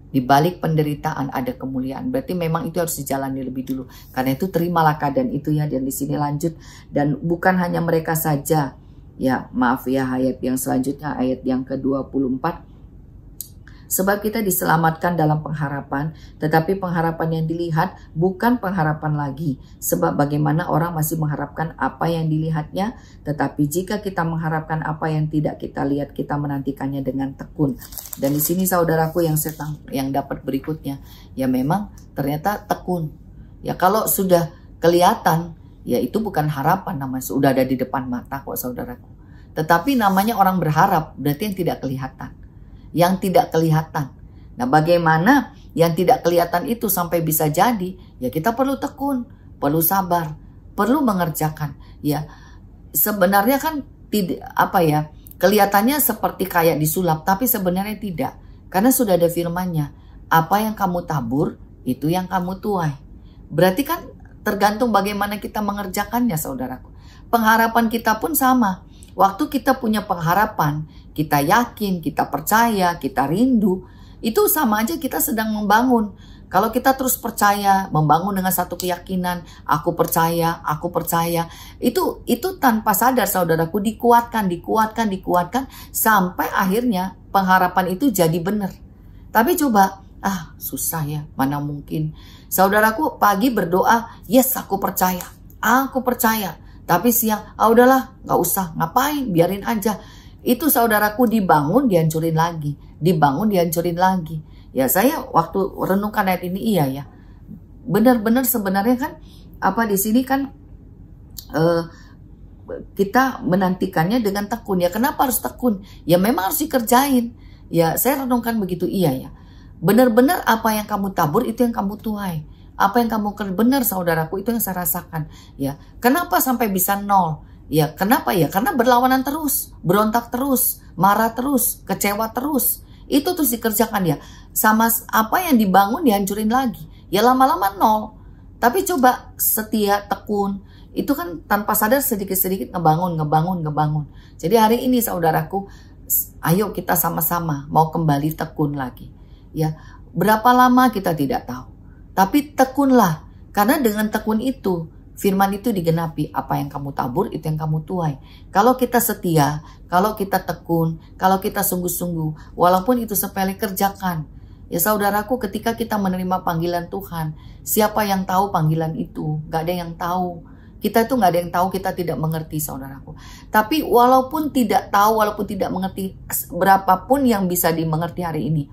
di balik penderitaan ada kemuliaan. Berarti memang itu harus dijalani lebih dulu. Karena itu terimalah keadaan itu ya. Dan di sini lanjut, dan bukan hanya mereka saja. Ya maaf ya, ayat yang selanjutnya, ayat yang ke-24. Sebab kita diselamatkan dalam pengharapan, tetapi pengharapan yang dilihat bukan pengharapan lagi. Sebab bagaimana orang masih mengharapkan apa yang dilihatnya, tetapi jika kita mengharapkan apa yang tidak kita lihat, kita menantikannya dengan tekun. Dan di sini saudaraku yang dapat berikutnya, ya memang ternyata tekun. Ya kalau sudah kelihatan, ya itu bukan harapan namanya, sudah ada di depan mata kok saudaraku. Tetapi namanya orang berharap, berarti yang tidak kelihatan. Yang tidak kelihatan. Nah bagaimana yang tidak kelihatan itu sampai bisa jadi? Ya kita perlu tekun, perlu sabar, perlu mengerjakan. Ya sebenarnya kan tidak kelihatannya seperti kayak disulap, tapi sebenarnya tidak. Karena sudah ada firman-Nya, apa yang kamu tabur itu yang kamu tuai. Berarti kan tergantung bagaimana kita mengerjakannya saudaraku. Pengharapan kita pun sama. Waktu kita punya pengharapan, kita yakin, kita percaya, kita rindu, itu sama aja kita sedang membangun. Kalau kita terus percaya, membangun dengan satu keyakinan, aku percaya, itu tanpa sadar saudaraku dikuatkan, sampai akhirnya pengharapan itu jadi benar. Tapi coba, susah ya, mana mungkin. Saudaraku pagi berdoa, yes aku percaya. Tapi siang, udahlah, gak usah, ngapain, biarin aja. Itu saudaraku dibangun, dihancurin lagi. Ya saya waktu renungkan ayat ini, iya ya. Benar-benar sebenarnya kan, di sini kan kita menantikannya dengan tekun. Ya kenapa harus tekun? Ya memang harus dikerjain. Ya saya renungkan begitu, iya ya. Benar-benar apa yang kamu tabur itu yang kamu tuai. Apa yang kamu benar saudaraku, itu yang saya rasakan. Ya, kenapa sampai bisa 0? Ya, kenapa ya? Karena berlawanan terus, berontak terus, marah terus, kecewa terus. Itu terus dikerjakan ya. Sama apa yang dibangun dihancurin lagi. Ya lama-lama nol. Tapi coba setia, tekun. Itu kan tanpa sadar sedikit-sedikit ngebangun. Jadi hari ini saudaraku, ayo kita sama-sama mau kembali tekun lagi. Ya, berapa lama kita tidak tahu. Tapi tekunlah. Karena dengan tekun itu, firman itu digenapi. Apa yang kamu tabur, itu yang kamu tuai. Kalau kita setia, kalau kita tekun, kalau kita sungguh-sungguh, walaupun itu sepele, kerjakan. Ya saudaraku, ketika kita menerima panggilan Tuhan, siapa yang tahu panggilan itu? Gak ada yang tahu. Kita itu gak ada yang tahu, kita tidak mengerti saudaraku. Tapi walaupun tidak tahu, walaupun tidak mengerti, berapapun yang bisa dimengerti hari ini,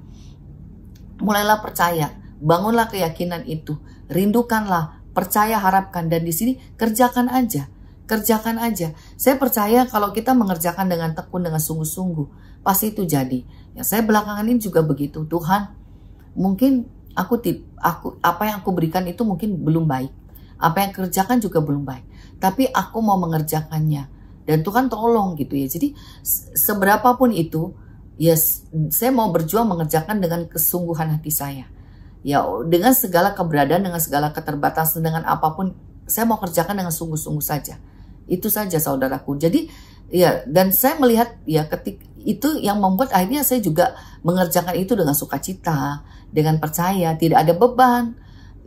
mulailah percaya, bangunlah keyakinan itu, rindukanlah, percaya, harapkan, dan di sini kerjakan aja. Kerjakan aja. Saya percaya kalau kita mengerjakan dengan tekun, dengan sungguh-sungguh, pasti itu jadi. Ya, saya belakangan ini juga begitu. Tuhan, mungkin apa yang aku berikan itu mungkin belum baik. Apa yang kerjakan juga belum baik. Tapi aku mau mengerjakannya. Dan Tuhan tolong gitu ya. Jadi seberapapun itu, ya saya mau berjuang mengerjakan dengan kesungguhan hati saya. Ya dengan segala keberadaan, dengan segala keterbatasan, dengan apapun, saya mau kerjakan dengan sungguh-sungguh saja. Itu saja saudaraku. Jadi ya, dan saya melihat ya itu yang membuat akhirnya saya juga mengerjakan itu dengan sukacita, dengan percaya, tidak ada beban.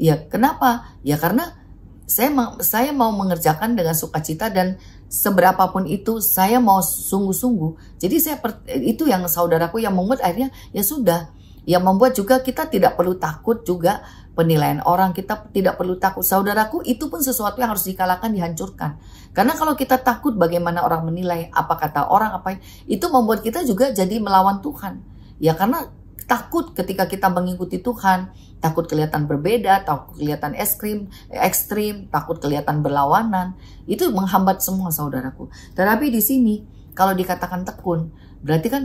Ya kenapa? Ya karena saya mau mengerjakan dengan sukacita, dan seberapapun itu saya mau sungguh-sungguh. Jadi itu yang saudaraku yang membuat akhirnya ya sudah. Yang membuat juga kita tidak perlu takut juga penilaian orang, kita tidak perlu takut. Saudaraku, itu pun sesuatu yang harus dikalahkan, dihancurkan. Karena kalau kita takut bagaimana orang menilai, apa kata orang, itu membuat kita juga jadi melawan Tuhan. Ya karena takut ketika kita mengikuti Tuhan, takut kelihatan berbeda, takut kelihatan ekstrim, takut kelihatan berlawanan. Itu menghambat semua saudaraku. Tetapi di sini kalau dikatakan tekun, berarti kan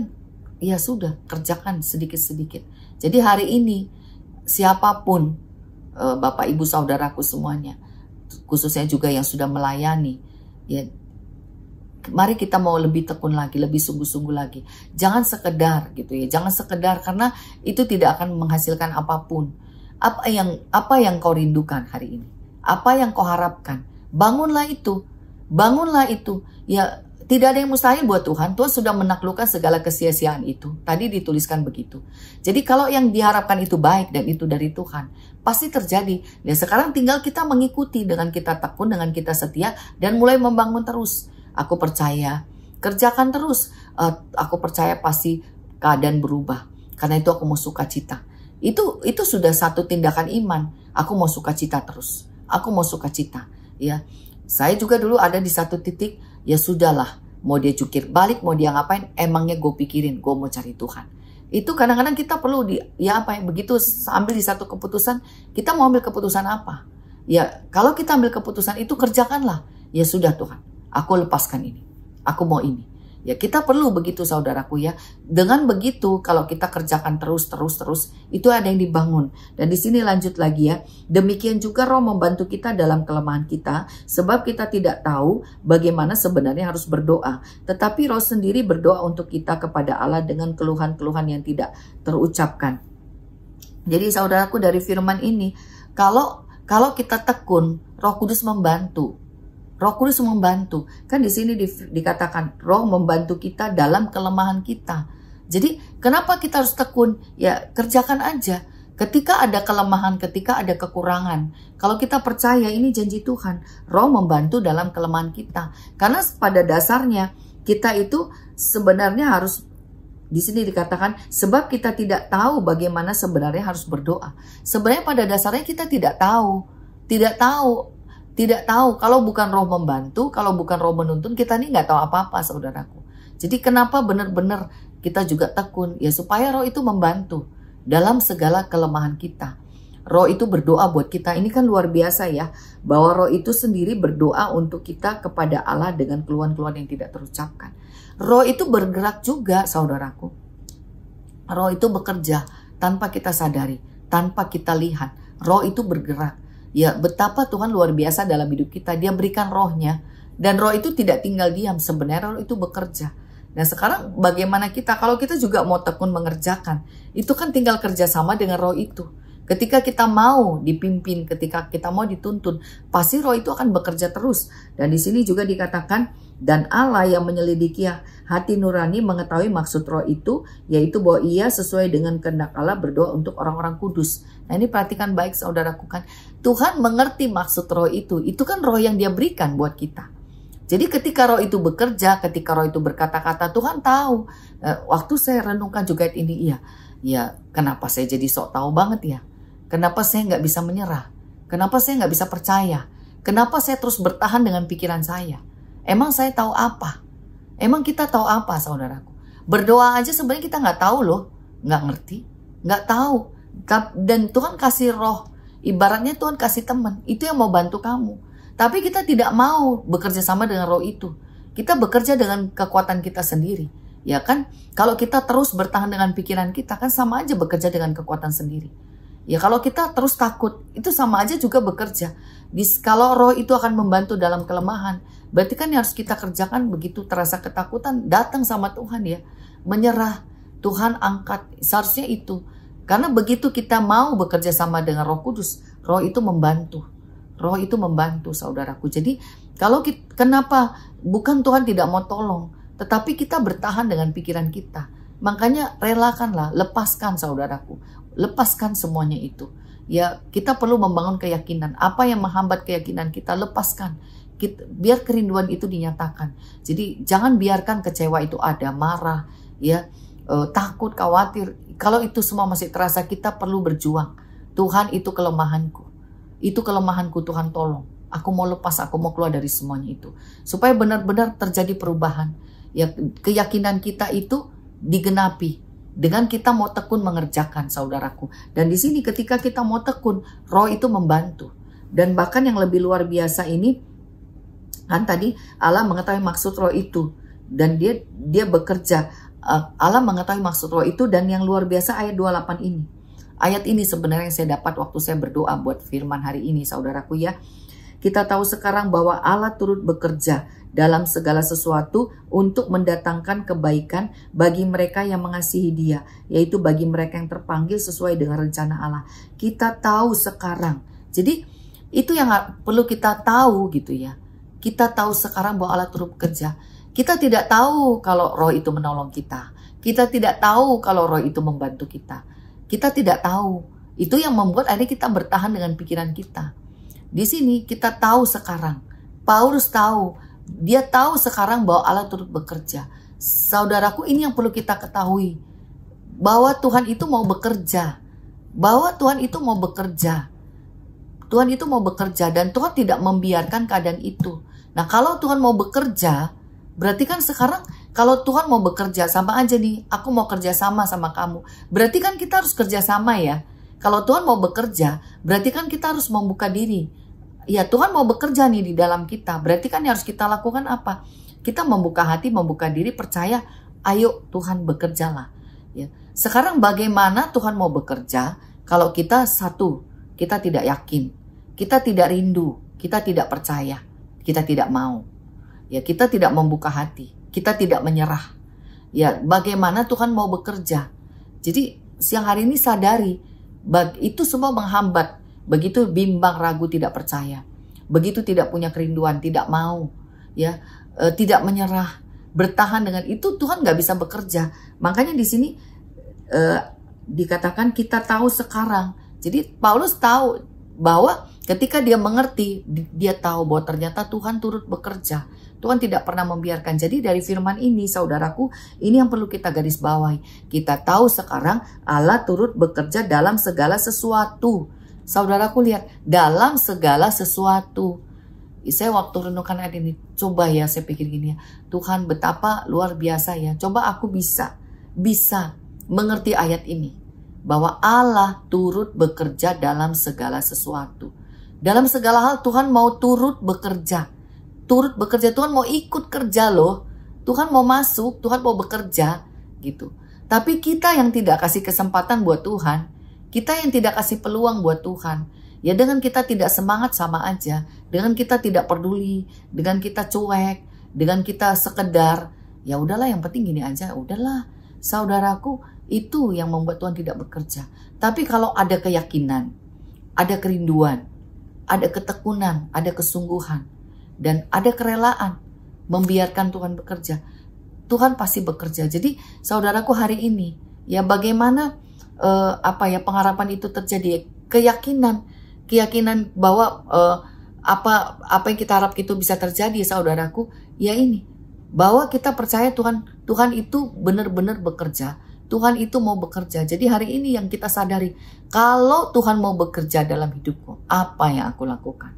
ya sudah, kerjakan sedikit-sedikit. Jadi hari ini siapapun, Bapak Ibu Saudaraku semuanya, khususnya juga yang sudah melayani, ya mari kita mau lebih tekun lagi, lebih sungguh-sungguh lagi. Jangan sekedar gitu ya, jangan sekedar, karena itu tidak akan menghasilkan apapun. Apa yang kau rindukan hari ini? Apa yang kau harapkan? Bangunlah itu. Ya tidak ada yang mustahil buat Tuhan. Tuhan sudah menaklukkan segala kesia-siaan itu. Tadi dituliskan begitu. Jadi kalau yang diharapkan itu baik dan itu dari Tuhan, pasti terjadi. Dan sekarang tinggal kita mengikuti dengan kita tekun, dengan kita setia, dan mulai membangun terus. Aku percaya, kerjakan terus. Aku percaya pasti keadaan berubah. Karena itu aku mau sukacita. Itu sudah satu tindakan iman. Aku mau sukacita terus. Aku mau sukacita. Ya, saya juga dulu ada di satu titik. Ya sudahlah, mau dia jukir balik, mau dia ngapain, emangnya gue pikirin, gue mau cari Tuhan. Itu kadang-kadang kita perlu begitu ambil di satu keputusan, kita mau ambil keputusan apa? Ya kalau kita ambil keputusan itu, kerjakanlah. Ya sudah Tuhan, aku lepaskan ini, aku mau ini. Ya kita perlu begitu saudaraku ya. Dengan begitu kalau kita kerjakan terus, itu ada yang dibangun. Dan di sini lanjut lagi ya. Demikian juga Roh membantu kita dalam kelemahan kita, sebab kita tidak tahu bagaimana sebenarnya harus berdoa. Tetapi Roh sendiri berdoa untuk kita kepada Allah dengan keluhan-keluhan yang tidak terucapkan. Jadi saudaraku, dari firman ini, kalau kita tekun, Roh Kudus membantu. Roh Kudus membantu. Kan di sini dikatakan Roh membantu kita dalam kelemahan kita. Jadi kenapa kita harus tekun? Ya kerjakan aja. Ketika ada kelemahan, ketika ada kekurangan, kalau kita percaya ini janji Tuhan, Roh membantu dalam kelemahan kita. Karena pada dasarnya kita itu sebenarnya harus, di sini dikatakan sebab kita tidak tahu bagaimana sebenarnya harus berdoa. Sebenarnya pada dasarnya kita tidak tahu. Kalau bukan Roh membantu, kalau bukan Roh menuntun, kita ini nggak tahu apa-apa saudaraku. Jadi kenapa benar-benar kita juga tekun? Ya supaya Roh itu membantu dalam segala kelemahan kita. Roh itu berdoa buat kita. Ini kan luar biasa ya, bahwa Roh itu sendiri berdoa untuk kita kepada Allah dengan keluhan-keluhan yang tidak terucapkan. Roh itu bergerak juga saudaraku. Roh itu bekerja tanpa kita sadari, tanpa kita lihat. Roh itu bergerak. Ya betapa Tuhan luar biasa dalam hidup kita. Dia berikan Rohnya. Dan Roh itu tidak tinggal diam. Sebenarnya Roh itu bekerja. Nah sekarang bagaimana kita, kalau kita juga mau tekun mengerjakan, itu kan tinggal kerjasama dengan roh itu. Ketika kita mau dipimpin, ketika kita mau dituntun, pasti roh itu akan bekerja terus. Dan di sini juga dikatakan, dan Allah yang menyelidiki hati nurani mengetahui maksud roh itu, yaitu bahwa ia sesuai dengan kehendak Allah berdoa untuk orang-orang kudus. Nah ini perhatikan baik saudaraku kan, Tuhan mengerti maksud roh itu kan roh yang dia berikan buat kita. Jadi ketika roh itu bekerja, ketika roh itu berkata-kata, Tuhan tahu. Waktu saya renungkan juga ini, ya kenapa saya jadi sok tahu banget ya? Kenapa saya nggak bisa menyerah? Kenapa saya nggak bisa percaya? Kenapa saya terus bertahan dengan pikiran saya? Emang saya tahu apa? Emang kita tahu apa saudaraku? Berdoa aja sebenarnya kita nggak tahu loh. Nggak ngerti, nggak tahu. Dan Tuhan kasih roh. Ibaratnya Tuhan kasih teman. Itu yang mau bantu kamu. Tapi kita tidak mau bekerja sama dengan roh itu. Kita bekerja dengan kekuatan kita sendiri. Ya kan? Kalau kita terus bertahan dengan pikiran kita, kan sama aja bekerja dengan kekuatan sendiri. Ya kalau kita terus takut, itu sama aja juga bekerja. Kalau roh itu akan membantu dalam kelemahan, berarti kan yang harus kita kerjakan begitu terasa ketakutan, datang sama Tuhan ya. Menyerah, Tuhan angkat, seharusnya itu. Karena begitu kita mau bekerja sama dengan Roh Kudus, roh itu membantu. Roh itu membantu saudaraku. Jadi kalau kenapa bukan Tuhan tidak mau tolong, tetapi kita bertahan dengan pikiran kita. Makanya relakanlah, lepaskan saudaraku. Lepaskan semuanya itu. Ya kita perlu membangun keyakinan. Apa yang menghambat keyakinan kita, lepaskan. Biar kerinduan itu dinyatakan. Jadi jangan biarkan kecewa itu ada, marah, ya takut, khawatir. Kalau itu semua masih terasa, kita perlu berjuang. Tuhan itu kelemahanku. Itu kelemahanku, Tuhan tolong. Aku mau lepas, aku mau keluar dari semuanya itu. Supaya benar-benar terjadi perubahan. Ya, keyakinan kita itu digenapi. Dengan kita mau tekun mengerjakan saudaraku. Dan di sini ketika kita mau tekun, roh itu membantu. Dan bahkan yang lebih luar biasa ini, kan tadi Allah mengetahui maksud roh itu. Dan dia bekerja. Allah mengetahui maksud roh itu, dan yang luar biasa ayat 28 ini. Ayat ini sebenarnya yang saya dapat waktu saya berdoa buat firman hari ini saudaraku ya. Kita tahu sekarang bahwa Allah turut bekerja dalam segala sesuatu untuk mendatangkan kebaikan bagi mereka yang mengasihi Dia, yaitu bagi mereka yang terpanggil sesuai dengan rencana Allah. Kita tahu sekarang. Jadi itu yang perlu kita tahu gitu ya. Kita tahu sekarang bahwa Allah turut bekerja. Kita tidak tahu kalau roh itu menolong kita. Kita tidak tahu kalau roh itu membantu kita. Kita tidak tahu. Itu yang membuat akhirnya kita bertahan dengan pikiran kita. Di sini kita tahu sekarang. Paulus tahu. Dia tahu sekarang bahwa Allah turut bekerja. Saudaraku, ini yang perlu kita ketahui. Bahwa Tuhan itu mau bekerja. Bahwa Tuhan itu mau bekerja. Tuhan itu mau bekerja dan Tuhan tidak membiarkan keadaan itu. Nah kalau Tuhan mau bekerja, berarti kan sekarang kalau Tuhan mau bekerja, sama aja nih, aku mau kerja sama kamu. Berarti kan kita harus kerja sama ya. Kalau Tuhan mau bekerja, berarti kan kita harus membuka diri. Ya Tuhan mau bekerja nih di dalam kita. Berarti kan yang harus kita lakukan apa? Kita membuka hati, membuka diri, percaya, ayo Tuhan bekerjalah. Ya. Sekarang bagaimana Tuhan mau bekerja kalau kita satu, kita tidak yakin, kita tidak rindu, kita tidak percaya, kita tidak mau. Ya, kita tidak membuka hati. Kita tidak menyerah. Ya, bagaimana Tuhan mau bekerja? Jadi siang hari ini sadari, itu semua menghambat. Begitu bimbang, ragu, tidak percaya. Begitu tidak punya kerinduan, tidak mau. Ya, tidak menyerah. Bertahan dengan itu Tuhan nggak bisa bekerja. Makanya di sini dikatakan kita tahu sekarang. Jadi Paulus tahu bahwa ketika dia mengerti, dia tahu bahwa ternyata Tuhan turut bekerja. Tuhan tidak pernah membiarkan. Jadi dari firman ini saudaraku, ini yang perlu kita garis bawahi. Kita tahu sekarang Allah turut bekerja dalam segala sesuatu. Saudaraku lihat, dalam segala sesuatu. Saya waktu renungkan ayat ini, coba ya saya pikir gini ya. Tuhan betapa luar biasa ya. Coba aku bisa mengerti ayat ini. Bahwa Allah turut bekerja dalam segala sesuatu. Dalam segala hal Tuhan mau turut bekerja. Turut bekerja, Tuhan mau ikut kerja loh. Tuhan mau masuk, Tuhan mau bekerja gitu. Tapi kita yang tidak kasih kesempatan buat Tuhan, kita yang tidak kasih peluang buat Tuhan, ya dengan kita tidak semangat sama aja, dengan kita tidak peduli, dengan kita cuek, dengan kita sekedar Ya udahlah, yang penting gini aja, udahlah. Saudaraku, itu yang membuat Tuhan tidak bekerja. Tapi kalau ada keyakinan, ada kerinduan, ada ketekunan, ada kesungguhan, dan ada kerelaan membiarkan Tuhan bekerja, Tuhan pasti bekerja. Jadi saudaraku, hari ini ya bagaimana pengharapan itu terjadi, keyakinan bahwa apa yang kita harap itu bisa terjadi, saudaraku, ya ini, bahwa kita percaya Tuhan itu benar-benar bekerja. Tuhan itu mau bekerja. Jadi hari ini yang kita sadari, kalau Tuhan mau bekerja dalam hidupku, apa yang aku lakukan?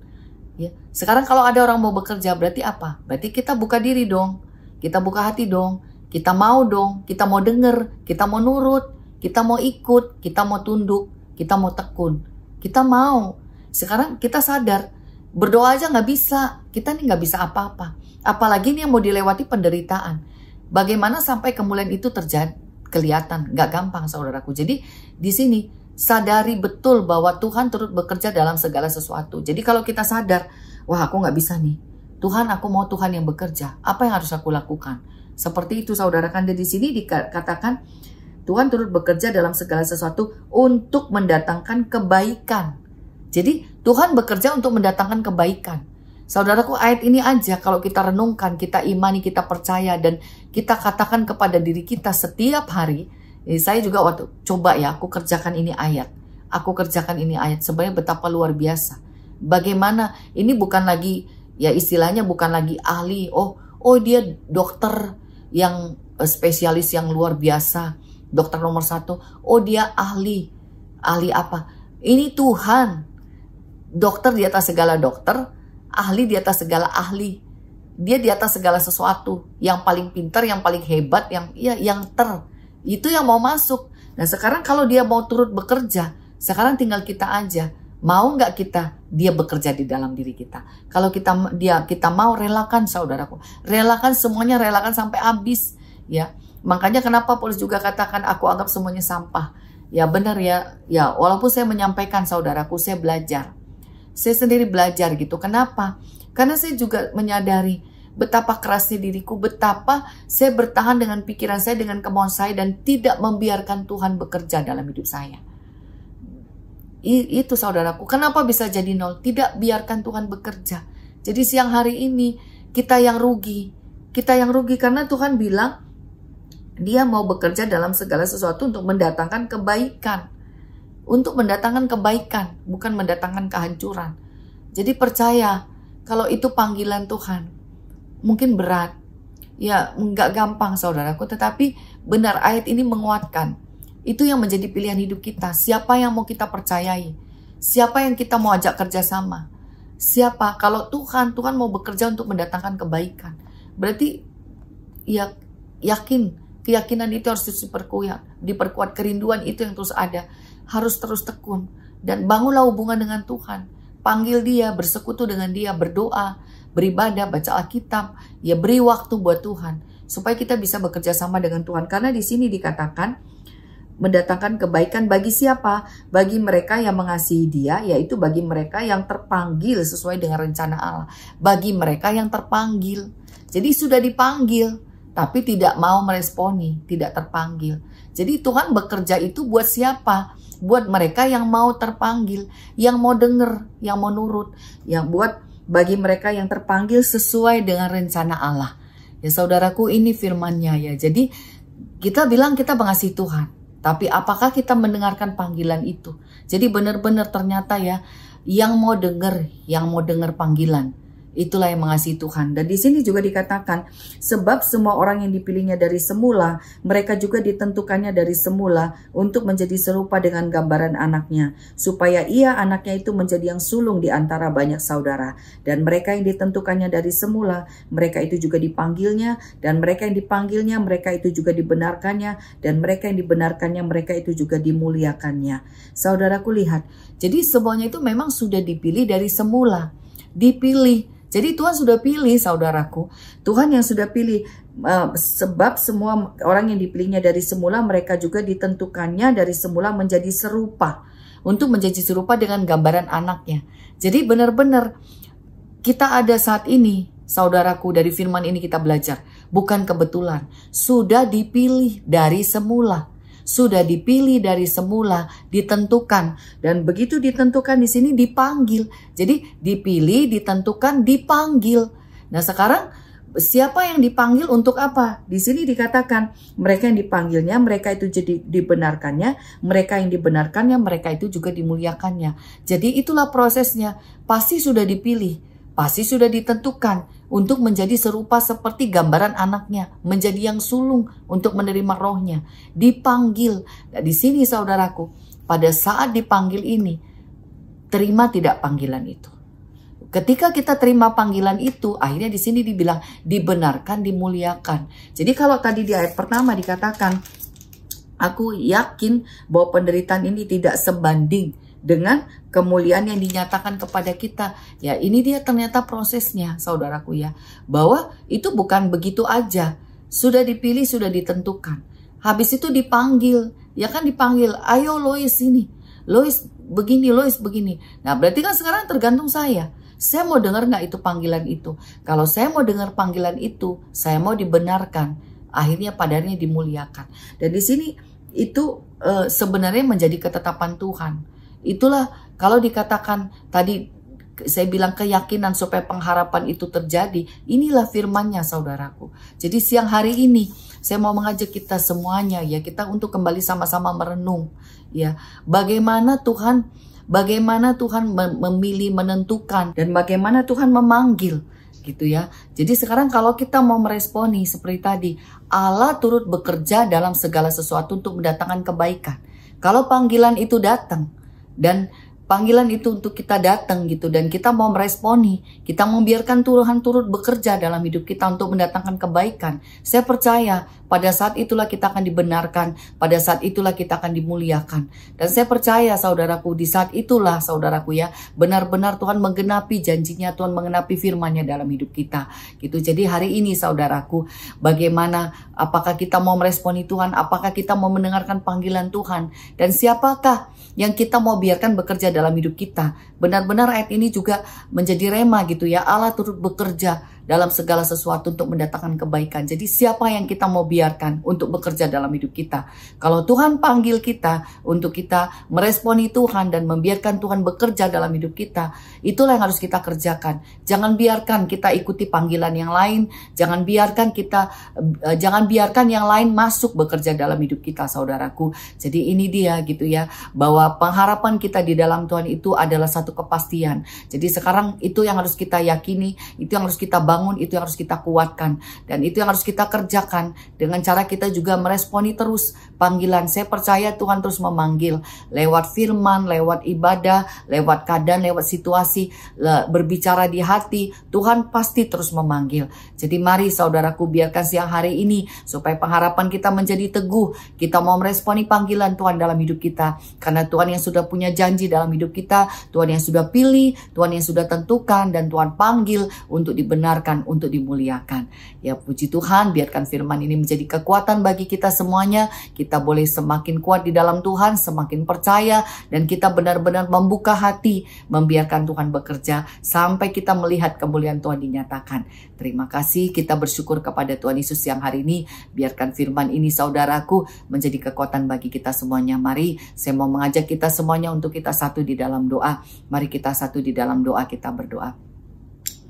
Ya, sekarang kalau ada orang mau bekerja, berarti apa? Berarti kita buka diri dong, kita buka hati dong, kita mau dong, kita mau denger, kita mau nurut, kita mau ikut, kita mau tunduk, kita mau tekun, kita mau. Sekarang kita sadar, berdoa aja nggak bisa, kita nih nggak bisa apa-apa. Apalagi nih yang mau dilewati penderitaan. Bagaimana sampai kemuliaan itu terjadi? Kelihatan, nggak gampang, saudaraku. Jadi di sini sadari betul bahwa Tuhan turut bekerja dalam segala sesuatu. Jadi kalau kita sadar, wah aku nggak bisa nih, Tuhan, aku mau Tuhan yang bekerja. Apa yang harus aku lakukan? Seperti itu, saudara. Kan di sini dikatakan Tuhan turut bekerja dalam segala sesuatu untuk mendatangkan kebaikan. Jadi Tuhan bekerja untuk mendatangkan kebaikan. Saudaraku, ayat ini aja kalau kita renungkan, kita imani, kita percaya, dan kita katakan kepada diri kita setiap hari. Saya juga waktu coba ya, aku kerjakan ini ayat. Aku kerjakan ini ayat. Sebenarnya betapa luar biasa. Bagaimana, ini bukan lagi, ya istilahnya bukan lagi ahli. Oh dia dokter yang spesialis yang luar biasa. Dokter nomor 1. Oh dia ahli. Ahli apa? Ini Tuhan. Dokter di atas segala dokter. Ahli di atas segala ahli. Dia di atas segala sesuatu. Yang paling pintar, yang paling hebat, itu yang mau masuk. Nah sekarang kalau dia mau turut bekerja, sekarang tinggal kita aja. Mau nggak kita dia bekerja di dalam diri kita? Kalau kita mau, relakan, saudaraku. Relakan semuanya, relakan sampai habis. Ya, makanya kenapa Paulus juga katakan aku anggap semuanya sampah. Ya benar ya. Ya walaupun saya menyampaikan, saudaraku, saya belajar. Saya sendiri belajar gitu. Kenapa? Karena saya juga menyadari betapa kerasnya diriku, betapa saya bertahan dengan pikiran saya, dengan kemauan saya, dan tidak membiarkan Tuhan bekerja dalam hidup saya. Itu, saudaraku. Kenapa bisa jadi 0? Tidak biarkan Tuhan bekerja. Jadi siang hari ini kita yang rugi. Kita yang rugi karena Tuhan bilang Dia mau bekerja dalam segala sesuatu untuk mendatangkan kebaikan. Untuk mendatangkan kebaikan, bukan mendatangkan kehancuran. Jadi percaya, kalau itu panggilan Tuhan, mungkin berat. Ya, nggak gampang, saudaraku. Tetapi benar, ayat ini menguatkan. Itu yang menjadi pilihan hidup kita. Siapa yang mau kita percayai? Siapa yang kita mau ajak kerjasama? Siapa? Kalau Tuhan mau bekerja untuk mendatangkan kebaikan. Berarti, ya yakin. Keyakinan itu harus diperkuat. Kerinduan itu yang terus ada. Harus terus tekun. Dan bangunlah hubungan dengan Tuhan. Panggil Dia, bersekutu dengan Dia, berdoa, beribadah, baca Alkitab. Ya beri waktu buat Tuhan. Supaya kita bisa bekerja sama dengan Tuhan. Karena di sini dikatakan mendatangkan kebaikan bagi siapa? Bagi mereka yang mengasihi Dia, yaitu bagi mereka yang terpanggil sesuai dengan rencana Allah. Bagi mereka yang terpanggil. Jadi sudah dipanggil, tapi tidak mau meresponi, tidak terpanggil. Jadi Tuhan bekerja itu buat siapa? Buat mereka yang mau terpanggil, yang mau denger, yang mau nurut, yang buat bagi mereka yang terpanggil sesuai dengan rencana Allah. Ya saudaraku, ini firman-Nya ya. Jadi kita bilang kita mengasihi Tuhan, tapi apakah kita mendengarkan panggilan itu? Jadi benar-benar ternyata ya, yang mau denger panggilan, itulah yang mengasihi Tuhan. Dan di sini juga dikatakan, sebab semua orang yang dipilihnya dari semula, mereka juga ditentukannya dari semula untuk menjadi serupa dengan gambaran anaknya, supaya ia anaknya itu menjadi yang sulung di antara banyak saudara. Dan mereka yang ditentukannya dari semula, mereka itu juga dipanggilnya, dan mereka yang dipanggilnya, mereka itu juga dibenarkannya, dan mereka yang dibenarkannya, mereka itu juga dimuliakannya. Saudaraku lihat, jadi semuanya itu memang sudah dipilih dari semula, dipilih. Jadi Tuhan sudah pilih, saudaraku. Tuhan yang sudah pilih. Sebab semua orang yang dipilihnya dari semula, mereka juga ditentukannya dari semula menjadi serupa. Untuk menjadi serupa dengan gambaran anaknya. Jadi benar-benar kita ada saat ini, saudaraku, dari firman ini kita belajar. bukan kebetulan. Sudah dipilih dari semula. Sudah dipilih dari semula, ditentukan. Dan begitu ditentukan di sini dipanggil. Jadi dipilih, ditentukan, dipanggil. Nah sekarang siapa yang dipanggil untuk apa? Di sini dikatakan mereka yang dipanggilnya, mereka itu jadi dibenarkannya, mereka yang dibenarkannya, mereka itu juga dimuliakannya. Jadi itulah prosesnya. Pasti sudah dipilih, pasti sudah ditentukan untuk menjadi serupa seperti gambaran anaknya, menjadi yang sulung untuk menerima rohnya. Dipanggil. Nah, di sini saudaraku, pada saat dipanggil ini, terima tidak panggilan itu. Ketika kita terima panggilan itu, akhirnya di sini dibilang dibenarkan, dimuliakan. Jadi kalau tadi di ayat pertama dikatakan, aku yakin bahwa penderitaan ini tidak sebanding dengan kemuliaan yang dinyatakan kepada kita. Ya ini dia ternyata prosesnya saudaraku ya. Bahwa itu bukan begitu aja. Sudah dipilih, sudah ditentukan. Habis itu dipanggil. Ya kan dipanggil, ayo Lois ini. Lois begini, Lois begini. Nah berarti kan sekarang tergantung saya. Saya mau dengar nggak itu panggilan itu? Kalau saya mau dengar panggilan itu, saya mau dibenarkan. Akhirnya padannya dimuliakan. Dan di sini itu sebenarnya menjadi ketetapan Tuhan. Itulah kalau dikatakan tadi saya bilang keyakinan supaya pengharapan itu terjadi. Inilah firman-Nya saudaraku. Jadi siang hari ini saya mau mengajak kita semuanya ya, kita untuk kembali sama-sama merenung ya. Bagaimana Tuhan memilih, menentukan, dan bagaimana Tuhan memanggil gitu ya. Jadi sekarang kalau kita mau meresponi seperti tadi, Allah turut bekerja dalam segala sesuatu untuk mendatangkan kebaikan. Kalau panggilan itu datang dan panggilan itu untuk kita datang gitu, dan kita mau meresponi, kita membiarkan Tuhan turut bekerja dalam hidup kita untuk mendatangkan kebaikan. Saya percaya pada saat itulah kita akan dibenarkan, pada saat itulah kita akan dimuliakan. Dan saya percaya saudaraku, di saat itulah saudaraku ya, benar-benar Tuhan menggenapi janjinya, Tuhan menggenapi firman-Nya dalam hidup kita. Gitu. Jadi hari ini saudaraku, bagaimana, apakah kita mau meresponi Tuhan, apakah kita mau mendengarkan panggilan Tuhan, dan siapakah yang kita mau biarkan bekerja dalam hidup kita. Benar-benar ayat ini juga menjadi rema gitu ya. Allah turut bekerja dalam segala sesuatu untuk mendatangkan kebaikan. Jadi siapa yang kita mau biarkan untuk bekerja dalam hidup kita? Kalau Tuhan panggil kita untuk kita meresponi Tuhan dan membiarkan Tuhan bekerja dalam hidup kita, itulah yang harus kita kerjakan. Jangan biarkan kita ikuti panggilan yang lain. Jangan biarkan yang lain masuk bekerja dalam hidup kita, saudaraku. Jadi ini dia gitu ya, bahwa pengharapan kita di dalam Tuhan itu adalah satu kepastian. Jadi sekarang itu yang harus kita yakini, itu yang harus kita bangun, itu yang harus kita kuatkan, dan itu yang harus kita kerjakan dengan cara kita juga meresponi terus panggilan. Saya percaya Tuhan terus memanggil lewat firman, lewat ibadah, lewat keadaan, lewat situasi, berbicara di hati. Tuhan pasti terus memanggil. Jadi mari saudaraku, biarkan siang hari ini supaya pengharapan kita menjadi teguh. Kita mau meresponi panggilan Tuhan dalam hidup kita, karena Tuhan yang sudah punya janji dalam hidup kita, Tuhan yang sudah pilih, Tuhan yang sudah tentukan, dan Tuhan panggil untuk dibenarkan, untuk dimuliakan. Ya puji Tuhan, biarkan firman ini menjadi kekuatan bagi kita semuanya. Kita boleh semakin kuat di dalam Tuhan, semakin percaya, dan kita benar-benar membuka hati, membiarkan Tuhan bekerja sampai kita melihat kemuliaan Tuhan dinyatakan. Terima kasih, kita bersyukur kepada Tuhan Yesus yang hari ini. Biarkan firman ini saudaraku menjadi kekuatan bagi kita semuanya. Mari saya mau mengajak kita semuanya untuk kita satu di dalam doa. Mari kita satu di dalam doa, kita berdoa.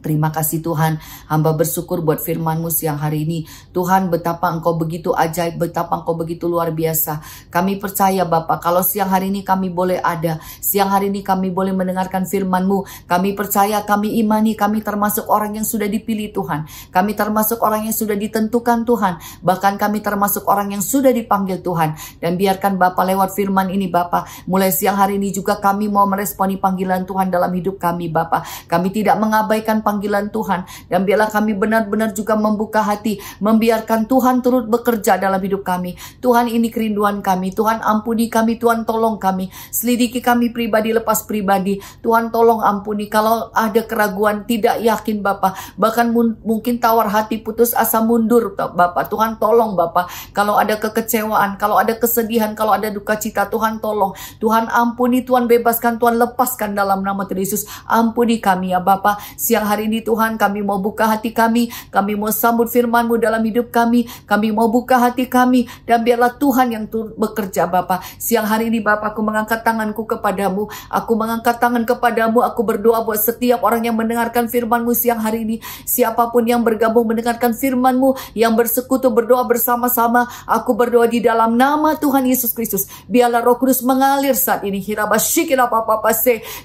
Terima kasih Tuhan, hamba bersyukur buat firman-Mu siang hari ini. Tuhan, betapa Engkau begitu ajaib, betapa Engkau begitu luar biasa. Kami percaya Bapa, kalau siang hari ini kami boleh ada, siang hari ini kami boleh mendengarkan firman-Mu. Kami percaya, kami imani, kami termasuk orang yang sudah dipilih Tuhan. Kami termasuk orang yang sudah ditentukan Tuhan. Bahkan kami termasuk orang yang sudah dipanggil Tuhan. Dan biarkan Bapa lewat firman ini Bapa, mulai siang hari ini juga kami mau meresponi panggilan Tuhan dalam hidup kami Bapa. Kami tidak mengabaikan panggilan Tuhan, dan biarlah kami benar-benar juga membuka hati, membiarkan Tuhan turut bekerja dalam hidup kami. Tuhan, ini kerinduan kami. Tuhan, ampuni kami. Tuhan, tolong kami. Selidiki kami pribadi lepas pribadi. Tuhan, tolong ampuni kalau ada keraguan, tidak yakin Bapa, bahkan mungkin tawar hati, putus asa, mundur Bapa. Tuhan, tolong Bapa. Kalau ada kekecewaan, kalau ada kesedihan, kalau ada duka cita, Tuhan tolong. Tuhan ampuni, Tuhan bebaskan, Tuhan lepaskan dalam nama Tuhan Yesus. Ampuni kami ya Bapa. Siang hari hari ini Tuhan, kami mau buka hati kami mau sambut firman-Mu dalam hidup kami mau buka hati kami, dan biarlah Tuhan yang turut bekerja Bapa. Siang hari ini Bapa, aku mengangkat tanganku kepadamu, aku mengangkat tangan kepadamu, aku berdoa buat setiap orang yang mendengarkan firman-Mu siang hari ini, siapapun yang bergabung mendengarkan firman-Mu, yang bersekutu berdoa bersama-sama, aku berdoa di dalam nama Tuhan Yesus Kristus, biarlah Roh Kudus mengalir saat ini,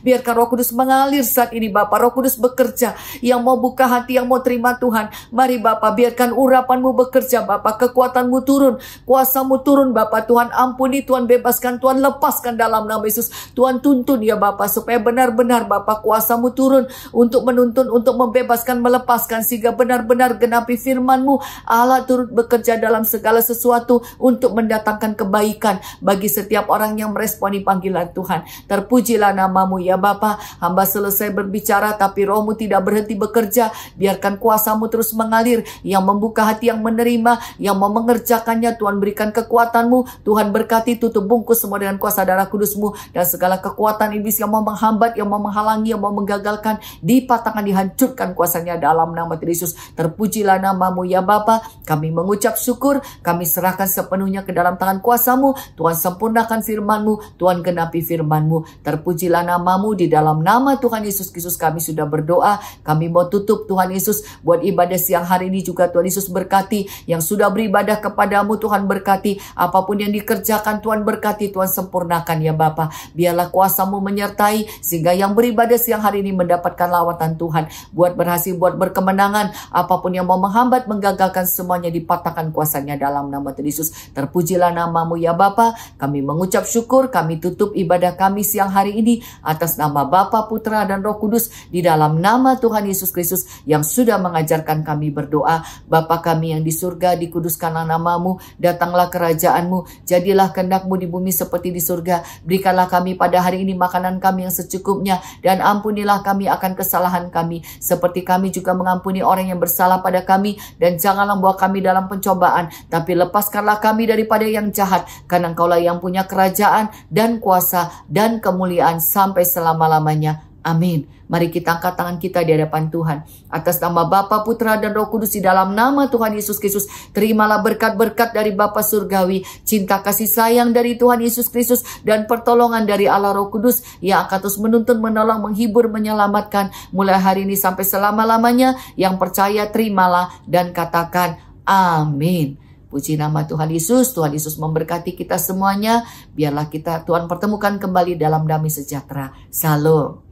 biarkan Roh Kudus mengalir saat ini Bapa. Roh Kudus bekerja, yang mau buka hati, yang mau terima Tuhan, mari Bapa, biarkan urapan-Mu bekerja Bapa, kekuatan-Mu turun, kuasa-Mu turun Bapa. Tuhan ampuni, Tuhan bebaskan, Tuhan lepaskan dalam nama Yesus. Tuhan tuntun ya Bapa, supaya benar-benar Bapa kuasa-Mu turun untuk menuntun, untuk membebaskan, melepaskan, sehingga benar-benar genapi firman-Mu. Allah turut bekerja dalam segala sesuatu untuk mendatangkan kebaikan bagi setiap orang yang meresponi panggilan Tuhan. Terpujilah nama-Mu ya Bapa. Hamba selesai berbicara, tapi Roh-Mu tidak berhenti bekerja. Biarkan kuasa-Mu terus mengalir, yang membuka hati, yang menerima, yang mau mengerjakannya. Tuhan berikan kekuatan-Mu, Tuhan berkati, tutup bungkus semua dengan kuasa darah kudus-Mu, dan segala kekuatan iblis yang mau menghambat, yang mau menghalangi, yang mau menggagalkan, dipatahkan, dihancurkan kuasanya dalam nama Yesus. Terpujilah nama-Mu ya Bapa. Kami mengucap syukur, kami serahkan sepenuhnya ke dalam tangan kuasa-Mu. Tuhan sempurnakan firman-Mu, Tuhan genapi firman-Mu. Terpujilah nama-Mu, di dalam nama Tuhan Yesus Kristus kami sudah berdoa. Kami mau tutup Tuhan Yesus buat ibadah siang hari ini juga. Tuhan Yesus berkati yang sudah beribadah kepadamu, Tuhan berkati apapun yang dikerjakan, Tuhan berkati, Tuhan sempurnakan ya Bapa. Biarlah kuasa-Mu menyertai, sehingga yang beribadah siang hari ini mendapatkan lawatan Tuhan, buat berhasil, buat berkemenangan. Apapun yang mau menghambat, menggagalkan, semuanya dipatahkan kuasanya dalam nama Yesus. Terpujilah nama-Mu ya Bapa. Kami mengucap syukur, kami tutup ibadah kami siang hari ini atas nama Bapa, Putra, dan Roh Kudus, di dalam nama Tuhan Yesus Kristus yang sudah mengajarkan kami berdoa. Bapa kami yang di surga, dikuduskanlah nama-Mu, datanglah kerajaan-Mu, jadilah kehendak-Mu di bumi seperti di surga. Berikanlah kami pada hari ini makanan kami yang secukupnya, dan ampunilah kami akan kesalahan kami, seperti kami juga mengampuni orang yang bersalah pada kami, dan janganlah bawa kami dalam pencobaan, tapi lepaskanlah kami daripada yang jahat, karena Engkaulah yang punya kerajaan dan kuasa dan kemuliaan sampai selama-lamanya. Amin. Mari kita angkat tangan kita di hadapan Tuhan. Atas nama Bapa, Putra, dan Roh Kudus, di dalam nama Tuhan Yesus Kristus, terimalah berkat-berkat dari Bapa Surgawi, cinta kasih sayang dari Tuhan Yesus Kristus, dan pertolongan dari Allah Roh Kudus yang akan terus menuntun, menolong, menghibur, menyelamatkan mulai hari ini sampai selama-lamanya. Yang percaya terimalah dan katakan amin. Puji nama Tuhan Yesus. Tuhan Yesus memberkati kita semuanya. Biarlah kita Tuhan pertemukan kembali dalam damai sejahtera. Shalom.